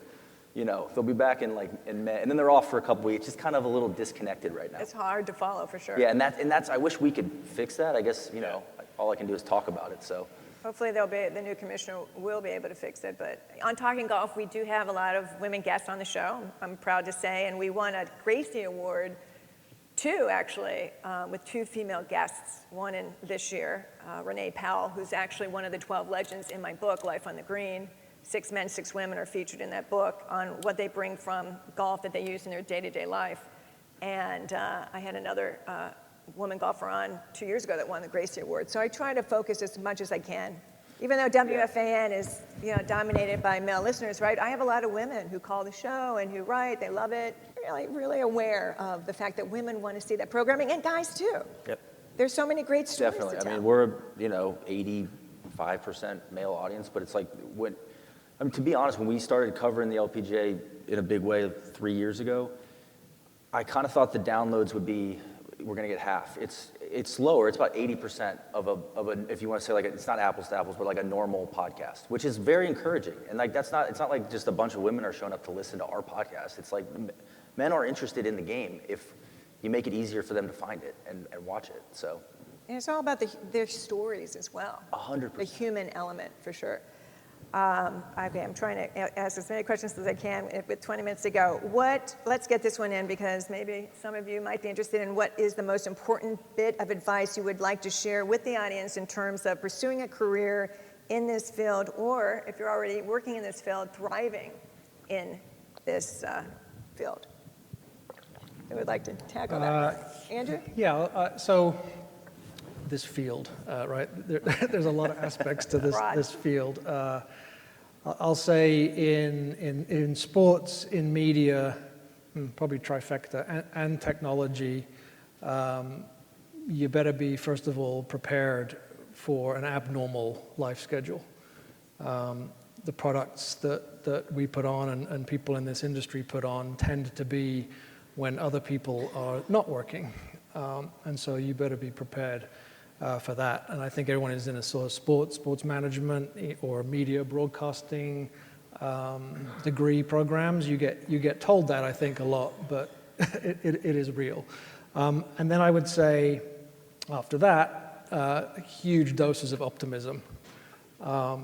B: you know, they'll be back in May, and then they're off for a couple weeks. It's kind of a little disconnected right now.
A: It's hard to follow for sure.
B: Yeah, and that's. I wish we could fix that. I guess, you know, all I can do is talk about it. So
A: Hopefully the new commissioner will be able to fix it. But on Talking Golf, we do have a lot of women guests on the show, I'm proud to say, and we won a Gracie Award, with 2 female guests, one in this year, Renee Powell, who's actually one of the 12 legends in my book, Life on the Green. 6 men, 6 women are featured in that book on what they bring from golf that they use in their day-to-day life. And I had another woman golfer on 2 years ago that won the Gracie Award. So I try to focus as much as I can. Even though WFAN is, you know, dominated by male listeners, right? I have a lot of women who call the show and who write. They love it. Really aware of the fact that women want to see that programming, and guys too.
B: Yep.
A: There's so many great stories
B: Definitely.
A: to tell.
B: I mean, we're, you know, 85% male audience, but it's like to be honest, when we started covering the LPGA in a big way 3 years ago, I kind of thought the downloads we're going to get half. It's lower. It's about 80% of a if you want to say, like, it's not apples to apples, but like a normal podcast, which is very encouraging. And like, it's not like just a bunch of women are showing up to listen to our podcast. It's like men are interested in the game if you make it easier for them to find it and watch it. So.
A: And it's all about their stories as well.
B: 100%.
A: The human element, for sure. Okay, I'm trying to ask as many questions as I can with 20 minutes to go. Let's get this one in, because maybe some of you might be interested in what is the most important bit of advice you would like to share with the audience in terms of pursuing a career in this field, or if you're already working in this field, thriving in this field. Who would like to tackle that? Andrew?
H: Yeah, so this field, right? There's a lot of aspects to this field. I'll say in sports, in media, probably trifecta, and technology, you better be, first of all, prepared for an abnormal life schedule. The products that we put on and people in this industry put on tend to be when other people are not working. And so you better be prepared for that. And I think everyone is in a sort of sports management or media broadcasting degree programs. You get told that, I think, a lot, but it is real. And then I would say after that, huge doses of optimism,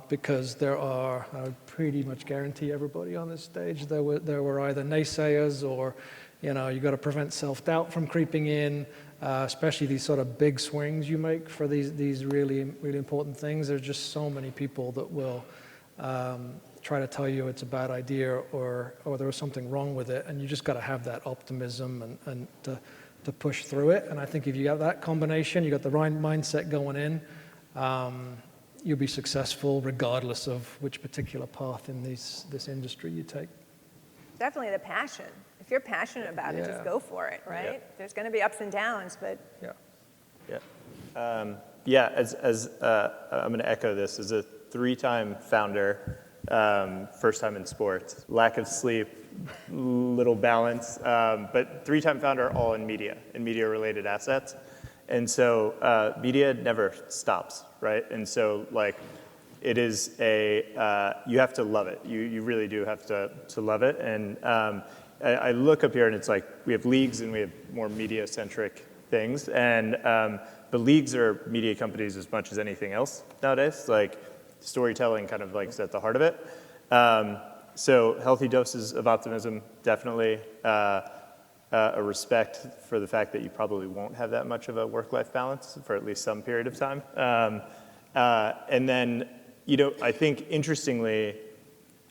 H: because there are, I would pretty much guarantee everybody on this stage, there were either naysayers or, you know, you got to prevent self-doubt from creeping in. Especially these sort of big swings you make for these really, really important things. There's just so many people that will try to tell you it's a bad idea or there was something wrong with it, and you just got to have that optimism and to push through it. And I think if you got that combination, you got the right mindset going in, you'll be successful regardless of which particular path in this industry you take.
A: Definitely the passion. If you're passionate about it, just go for it, right? Yeah. There's going to be ups and downs, but
I: I'm going to echo this as a 3-time founder, first time in sports, lack of sleep, little balance, but 3-time founder, all in media and media-related assets, and so media never stops, right? And so like, it is you have to love it. You really do have to love it, and I look up here and it's like we have leagues and we have more media-centric things, and the leagues are media companies as much as anything else nowadays. Like storytelling kind of like is at the heart of it. So healthy doses of optimism, definitely. A respect for the fact that you probably won't have that much of a work-life balance for at least some period of time. And then, you know, I think interestingly,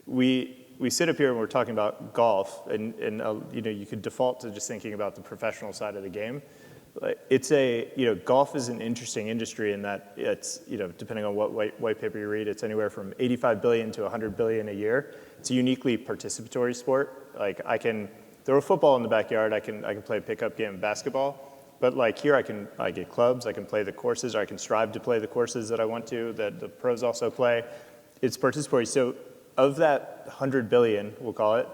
I: we sit up here and we're talking about golf, and you know, you could default to just thinking about the professional side of the game. It's golf is an interesting industry in that it's, you know, depending on what white paper you read, it's anywhere from 85 billion to 100 billion a year. it's a uniquely participatory sport. Like I can throw a football in the backyard, I can play a pickup game of basketball, but like here I get clubs, I can play the courses, or I can strive to play the courses that I want to, that the pros also play. It's participatory. So of that 100 billion, we'll call it,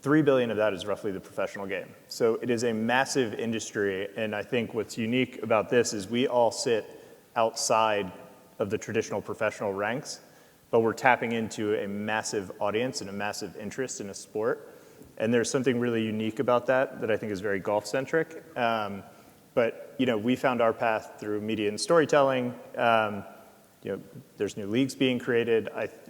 I: 3 billion of that is roughly the professional game. So it is a massive industry, and I think what's unique about this is we all sit outside of the traditional professional ranks, but we're tapping into a massive audience and a massive interest in a sport. And there's something really unique about that I think is very golf-centric. But we found our path through media and storytelling. There's new leagues being created.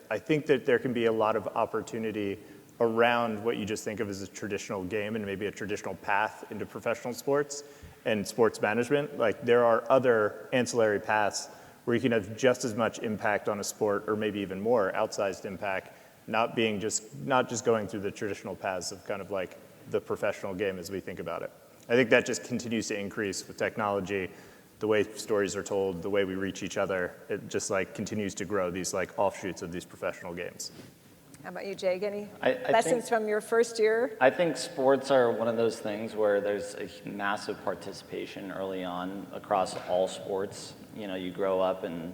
I: I think that there can be a lot of opportunity around what you just think of as a traditional game and maybe a traditional path into professional sports and sports management. Like there are other ancillary paths where you can have just as much impact on a sport, or maybe even more outsized impact, not just going through the traditional paths of kind of like the professional game as we think about it. I think that just continues to increase with technology, the way stories are told, the way we reach each other. It just like continues to grow these like offshoots of these professional games.
A: How about you, Jake? Any
E: I
A: lessons from your first year?
E: I think sports are one of those things where there's a massive participation early on across all sports. You grow up and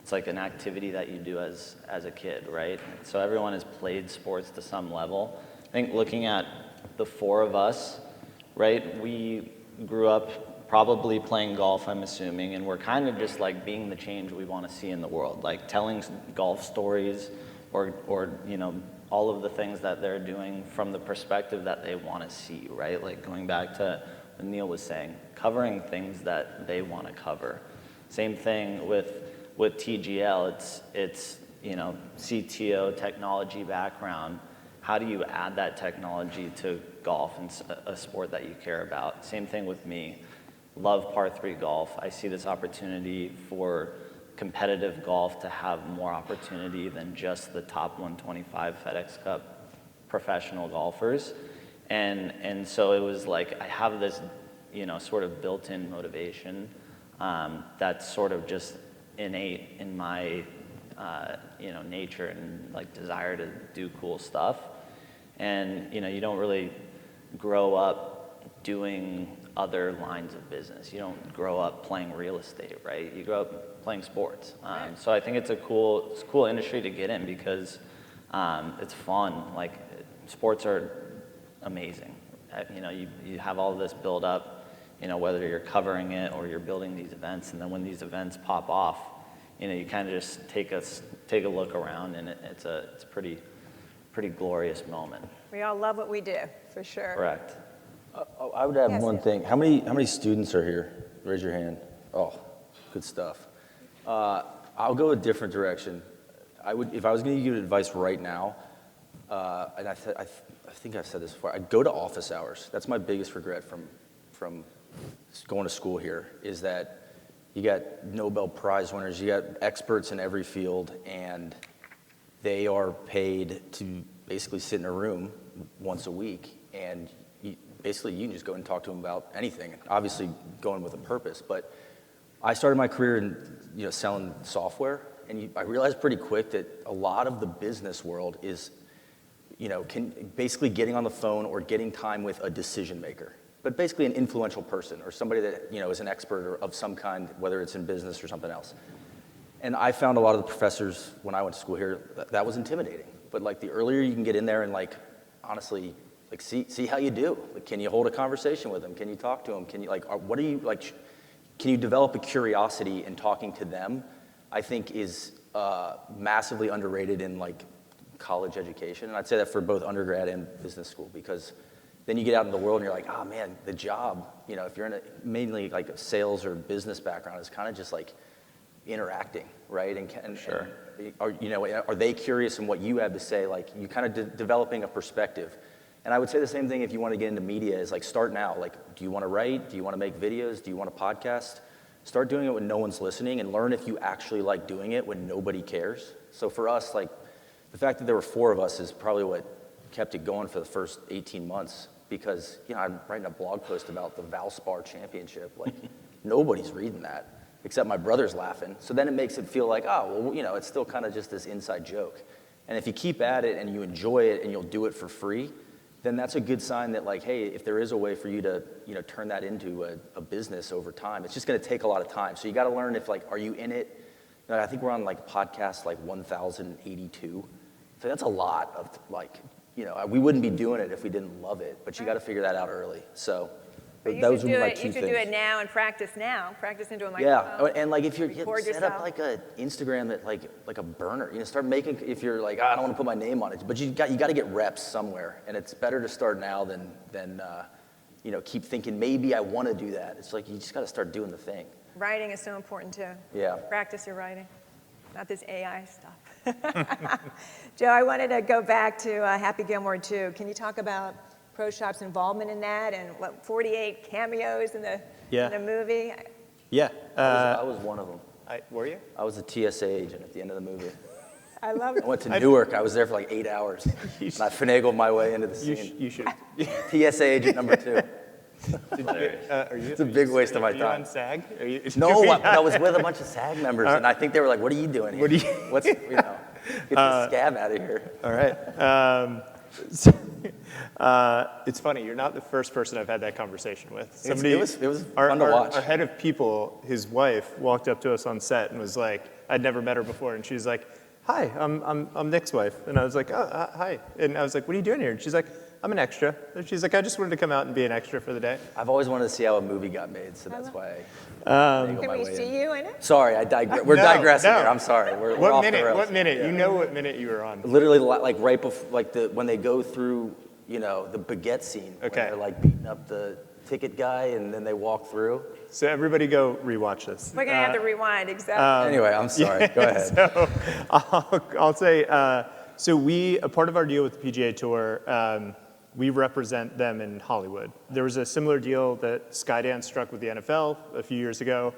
E: it's like an activity that you do as a kid, right? So everyone has played sports to some level. I think looking at the four of us, right, we grew up probably playing golf, I'm assuming, and we're kind of just like being the change we want to see in the world, like telling golf stories, or all of the things that they're doing from the perspective that they want to see, right? Like going back to what Neil was saying, covering things that they want to cover. Same thing with TGL. It's CTO, technology background. How do you add that technology to golf and a sport that you care about? Same thing with me. Love par 3 golf. I see this opportunity for competitive golf to have more opportunity than just the top 125 FedEx Cup professional golfers. And so it was like I have this, sort of built-in motivation that's sort of just innate in my, nature and like desire to do cool stuff. And, you don't really grow up doing other lines of business. You don't grow up playing real estate, right? You grow up playing sports. So I think it's a cool industry to get in because it's fun. Like sports are amazing. You have all this build up, whether you're covering it or you're building these events, and then when these events pop off, you kind of just take a look around, and it's a pretty glorious moment.
A: We all love what we do, for sure.
E: Correct.
B: I would add
A: Yes,
B: one
A: yes.
B: thing. How many students are here? Raise your hand. Oh, good stuff. I'll go a different direction. If I was going to give you advice right now, and I think I've said this before, I'd go to office hours. That's my biggest regret from going to school here, is that you got Nobel Prize winners, you got experts in every field, and they are paid to basically sit in a room once a week, and you can just go and talk to them about anything, obviously going with a purpose. But I started my career in selling software, and I realized pretty quick that a lot of the business world is basically getting on the phone or getting time with a decision maker, but basically an influential person or somebody that is an expert of some kind, whether it's in business or something else. And I found a lot of the professors when I went to school here that was intimidating. But like the earlier you can get in there and like honestly like see how you do. Like, can you hold a conversation with them? Can you talk to them? Can you what are you like? Can you develop a curiosity in talking to them? I think is massively underrated in like college education, and I'd say that for both undergrad and business school, because then you get out in the world and you're like, oh man, the job, if you're in mainly like a sales or business background, is kind of just like interacting, right? And
E: Sure.
B: Are they curious in what you have to say? Like you kind of developing a perspective. And I would say the same thing if you want to get into media, is like start now. Like, do you want to write? Do you want to make videos? Do you want to podcast? Start doing it when no one's listening, and learn if you actually like doing it when nobody cares. So for us, like the fact that there were 4 of us is probably what kept it going for the first 18 months, because I'm writing a blog post about the Valspar Championship. Like nobody's reading that except my brother's laughing. So then it makes it feel like, oh, well, it's still kind of just this inside joke. And if you keep at it and you enjoy it and you'll do it for free, then that's a good sign that like, hey, if there is a way for you to, turn that into a business over time, it's just going to take a lot of time. So you got to learn if like, are you in it? I think we're on like podcast like 1,082. So that's a lot of like, we wouldn't be doing it if we didn't love it, but you got to figure that out early. So
A: But you
B: those
A: should
B: would be
A: do
B: my
A: it.
B: two
A: You should
B: things.
A: do it now and practice now. Practice into a
B: Yeah,
A: microphone.
B: and like if you're
A: Record
B: set
A: yourself.
B: up like a Instagram that like a burner, start making. If you're like, I don't want to put my name on it, but you got to get reps somewhere, and it's better to start now than keep thinking maybe I want to do that. It's like you just got to start doing the thing.
A: Writing is so important too.
B: Yeah.
A: Practice your writing, not this AI stuff. Joe, I wanted to go back to Happy Gilmore 2. Can you talk about Pro Shop's involvement in that and 48 cameos in the movie?
I: Yeah.
B: I was one of them.
I: Were you?
B: I was a TSA agent at the end of the movie.
A: I love it.
B: I went to Newark. I was there for like 8 hours. And I finagled my way into the scene.
I: You should.
B: TSA agent number 2. It's a big waste of my
I: Are you
B: time.
I: on SAG?
B: No, I was with a bunch of SAG members, and I think they were like, "What are you doing here? Get this scab out of here."
I: All right. It's funny. You're not the first person I've had that conversation with.
B: It was fun to watch.
I: Our head of people, his wife, walked up to us on set and was like, I'd never met her before, and she was like, "Hi, I'm Nick's wife," and I was like, "Oh, hi," and I was like, "What are you doing here?" And she's like, "I'm an extra." And she's like, "I just wanted to come out and be an extra for the day."
B: I've always wanted to see how a movie got made, so that's why I finagled
A: Can
B: my
A: we
B: way
A: see
B: in.
A: you in it?
B: Sorry, I we're digressing
I: no.
B: here. I'm sorry. We're
I: What
B: off
I: minute?
B: the rails.
I: What minute?
B: Yeah.
I: You know what minute you were on?
B: Literally, like right before, like when they go through, the baguette scene.
I: Okay.
B: When they're like beating up the ticket guy, and then they walk through.
I: So everybody go rewatch this.
A: We're going to have to rewind, exactly.
B: Anyway, I'm sorry. Go ahead.
I: So I'll say, so a part of our deal with the PGA Tour, we represent them in Hollywood. There was a similar deal that Skydance struck with the NFL a few years ago.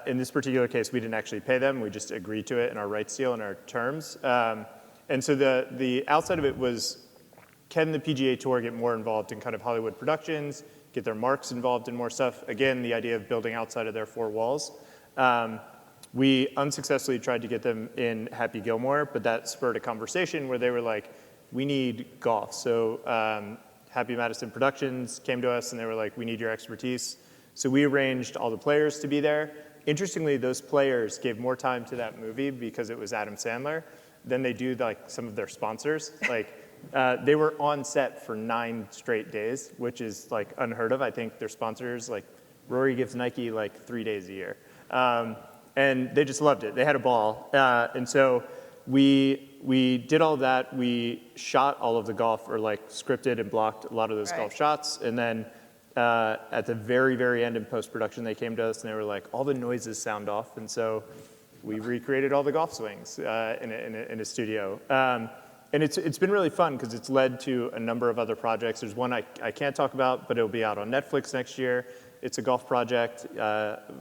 I: In this particular case, we didn't actually pay them. We just agreed to it in our rights deal and our terms. And so the outside of it was, can the PGA Tour get more involved in kind of Hollywood productions, get their marks involved in more stuff? Again, the idea of building outside of their four walls. We unsuccessfully tried to get them in Happy Gilmore, but that spurred a conversation where they were like, we need golf. So Happy Madison Productions came to us and they were like, we need your expertise. So we arranged all the players to be there. Interestingly, those players gave more time to that movie because it was Adam Sandler than they do like some of their sponsors. Like they were on set for 9 straight days, which is like unheard of. I think their sponsors, like Rory gives Nike like 3 days a year. And they just loved it. They had a ball. And so we did all of that. We shot all of the golf, or like scripted and blocked a lot of those golf shots. And then at the very, very end in post-production, they came to us and they were like, all the noises sound off. And so we recreated all the golf swings in a studio. And it's been really fun because it's led to a number of other projects. There's one I can't talk about, but it'll be out on Netflix next year. It's a golf project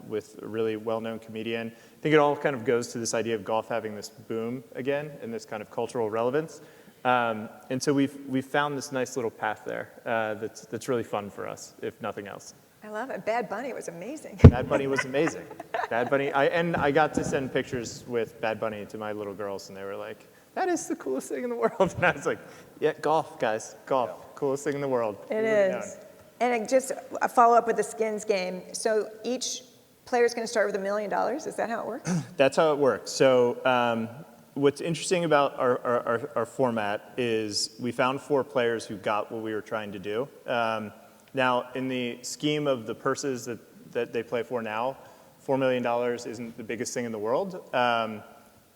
I: with a really well-known comedian. I think it all kind of goes to this idea of golf having this boom again and this kind of cultural relevance. And so we've found this nice little path there that's really fun for us, if nothing else.
A: I love it. Bad Bunny was amazing.
I: Bad Bunny was amazing. Bad Bunny, I got to send pictures with Bad Bunny to my little girls, and they were like, "That is the coolest thing in the world." And I was like, "Yeah, golf, guys, golf, coolest thing in the world."
A: It is. And just a follow-up with the skins game. So each player is going to start with $1 million. Is that how it works?
I: That's how it works. So what's interesting about our format is we found 4 players who got what we were trying to do. Now, in the scheme of the purses that they play for now, $4 million isn't the biggest thing in the world.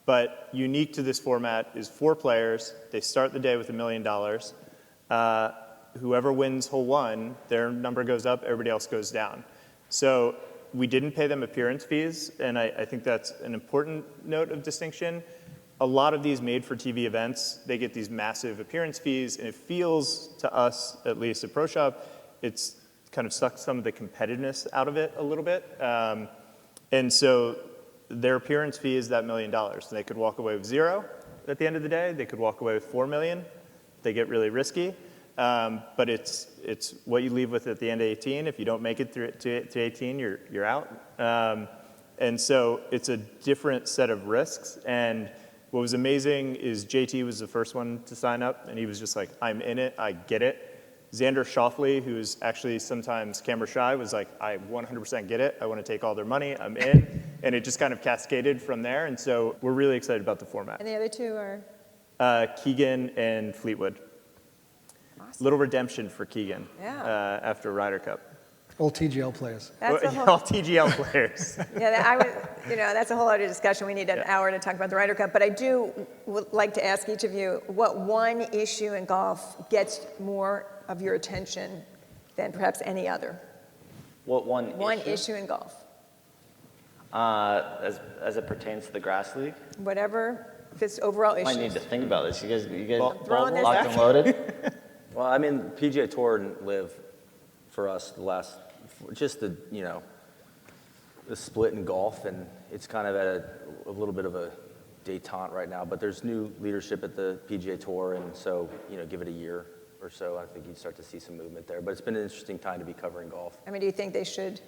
I: But unique to this format is 4 players. They start the day with $1 million. Whoever wins hole 1, their number goes up, everybody else goes down. So we didn't pay them appearance fees, and I think that's an important note of distinction. A lot of these made-for-TV events, they get these massive appearance fees, and it feels to us, at least at Pro Shop, it's kind of sucked some of the competitiveness out of it a little bit. And so their appearance fee is that $1 million. They could walk away with 0 at the end of the day. They could walk away with $4 million. They get really risky. But it's what you leave with at the end of 18. If you don't make it through to 18, you're out. And so it's a different set of risks. And what was amazing is JT was the first one to sign up, and he was just like, I'm in it, I get it. Xander Schauffele, who's actually sometimes camera shy, was like, I 100% get it. I want to take all their money. I'm in. And it just kind of cascaded from there. And so we're really excited about the format.
A: And the other two are?
I: Keegan and Fleetwood.
A: Awesome.
I: Little redemption for Keegan after Ryder Cup.
H: All TGL players.
A: That's a whole,
I: All TGL players.
A: that's a whole other discussion. We need an hour to talk about the Ryder Cup. But I would like to ask each of you what one issue in golf gets more of your attention than perhaps any other.
E: What one
A: issue in golf?
E: As it pertains to the grass league?
A: Whatever, this overall issue.
E: I need to think about this. You guys
A: throwing this
E: locked
A: out.
E: and loaded?
B: Well, I mean, PGA Tour and Live for us just the split in golf, and it's kind of at a little bit of a detente right now. But there's new leadership at the PGA Tour, and so give it a year or so, I think you'd start to see some movement there. But it's been an interesting time to be covering golf.
A: I mean, do you think they should?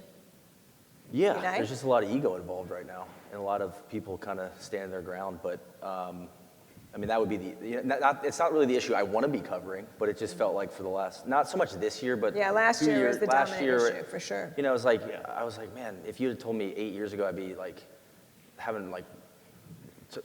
B: Yeah,
A: unite?
B: there's just a lot of ego involved right now, and a lot of people kind of stand their ground. But I mean, that would be it's not really the issue I want to be covering, but it just felt like for the last, not so much this year, but
A: last
B: few
A: year was
B: years,
A: the dominant issue for sure.
B: It was like I was like, man, if you had told me 8 years ago, I'd be like having like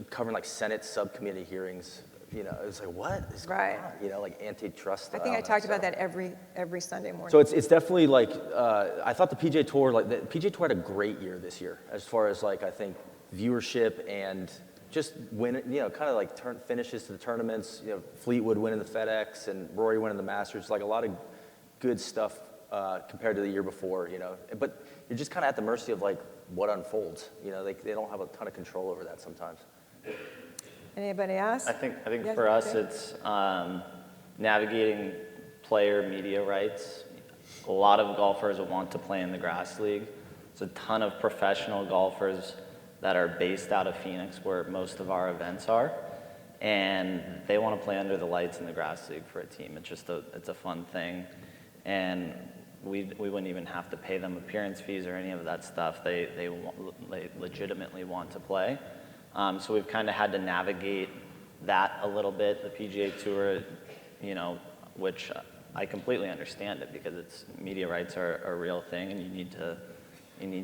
B: covering like Senate subcommittee hearings. It was like, what is going on? Like antitrust stuff.
A: I think I talked about that every Sunday morning.
B: So it's definitely like, I thought the PGA Tour, the PGA Tour had a great year this year, as far as like, I think viewership and just win, kind of like finishes to the tournaments, Fleetwood winning the FedEx and Rory winning the Masters, like a lot of good stuff compared to the year before, but you're just kind of at the mercy of like what unfolds, they don't have a ton of control over that sometimes.
A: Anybody else?
E: I think for us, it's navigating player media rights. A lot of golfers want to play in the grass league. There's a ton of professional golfers that are based out of Phoenix, where most of our events are, and they want to play under the lights in the grass league for a team. It's just it's a fun thing, and we wouldn't even have to pay them appearance fees or any of that stuff. They legitimately want to play. So we've kind of had to navigate that a little bit. The PGA Tour, which I completely understand it, because media rights are a real thing, and you need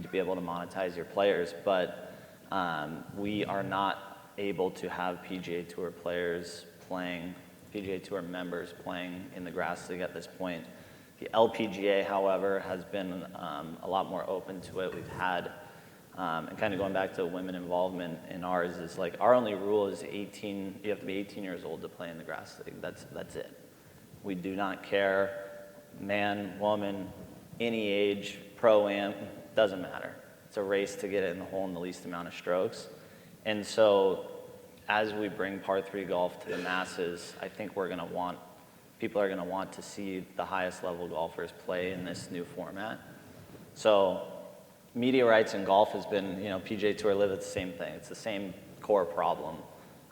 E: to be able to monetize your players. But we are not able to have PGA Tour members playing in the grass league at this point. The LPGA, however, has been a lot more open to it. We've had. And kind of going back to women involvement in ours is like our only rule is 18. You have to be 18 years old to play in the grass league. That's it. We do not care, man, woman, any age, pro-am, doesn't matter. It's a race to get it in the hole in the least amount of strokes. And so, as we bring par 3 golf to the masses, I think people are going to want to see the highest level golfers play in this new format. So. Media rights in golf has been, PGA Tour Live, it's the same thing. It's the same core problem.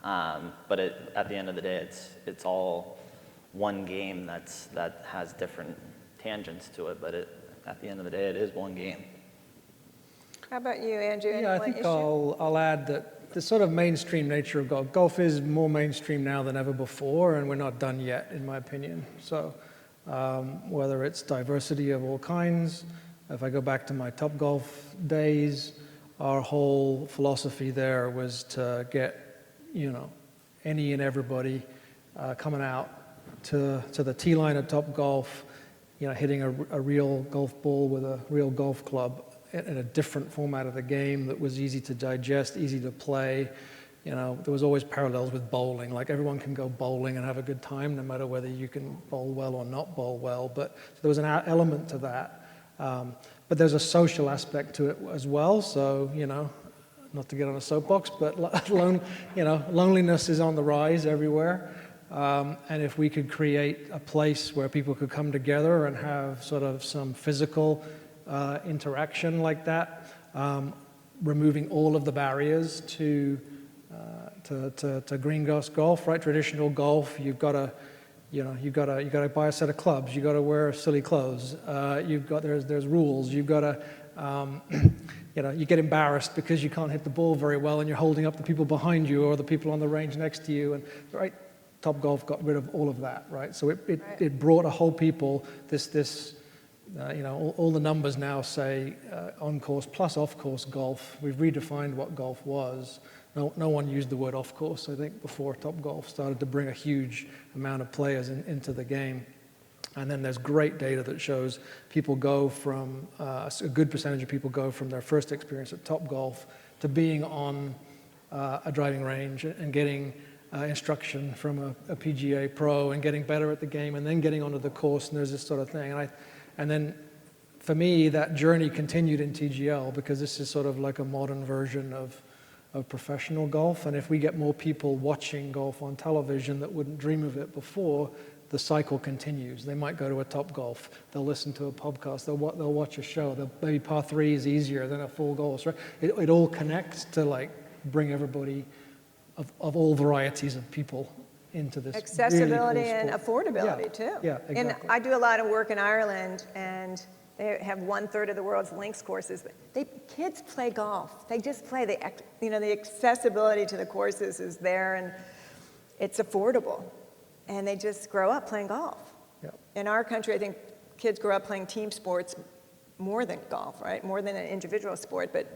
E: But at the end of the day, it's all one game that has different tangents to it. But at the end of the day, it is one game.
A: How about you, Andrew?
H: Yeah, I think I'll add that the sort of mainstream nature of golf. Golf is more mainstream now than ever before, and we're not done yet, in my opinion. So whether it's diversity of all kinds, if I go back to my Topgolf days, our whole philosophy there was to get, any and everybody coming out to the tee line at Topgolf, hitting a real golf ball with a real golf club in a different format of the game that was easy to digest, easy to play. There was always parallels with bowling. Like everyone can go bowling and have a good time, no matter whether you can bowl well or not bowl well. But there was an element to that. But there's a social aspect to it as well. So, not to get on a soapbox, but loneliness is on the rise everywhere. And if we could create a place where people could come together and have sort of some physical interaction like that, removing all of the barriers to green grass golf, right? Traditional golf, you've got to. You've got to buy a set of clubs. You've got to wear silly clothes. There's rules. You've got to You get embarrassed because you can't hit the ball very well and you're holding up the people behind you or the people on the range next to you. And right, Topgolf got rid of all of that, right? So it brought a whole people all the numbers now say on-course plus off-course golf. We've redefined what golf was. No one used the word off-course, I think, before Topgolf started to bring a huge amount of players into the game. And then there's great data that shows people go from, a good percentage of people go from their first experience at Topgolf to being on a driving range and getting instruction from a PGA pro and getting better at the game and then getting onto the course, and there's this sort of thing. And then for me, that journey continued in TGL because this is sort of like a modern version of professional golf. And if we get more people watching golf on television that wouldn't dream of it before, the cycle continues. They might go to a Topgolf, they'll listen to a podcast, they'll watch a show, maybe par 3 is easier than a full course, right? It all connects to like bring everybody of all varieties of people into this
A: accessibility
H: really cool
A: and
H: sport.
A: affordability too.
H: Yeah, exactly.
A: And I do a lot of work in Ireland, and they have 1/3 of the world's links courses. Kids play golf. They just play. The accessibility to the courses is there, and it's affordable. And they just grow up playing golf.
H: Yep.
A: In our country, I think kids grow up playing team sports more than golf, right? More than an individual sport. But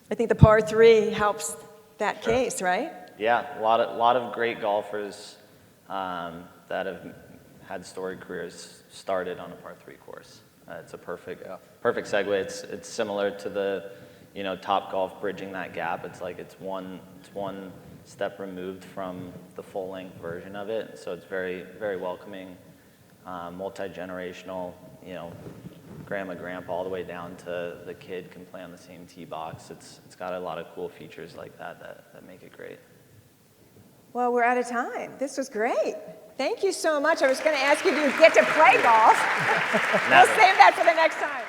A: I think the par 3 helps that case, right?
E: Yeah, a lot of great golfers that have had storied careers started on a par 3 course. It's a perfect segue. It's similar to the Topgolf bridging that gap. It's like it's one step removed from the full length version of it. So it's very, very welcoming, multi-generational. Grandma, grandpa, all the way down to the kid can play on the same tee box. It's got a lot of cool features like that make it great.
A: Well, we're out of time. This was great. Thank you so much. I was going to ask you, do you get to play golf? We'll save that for the next time.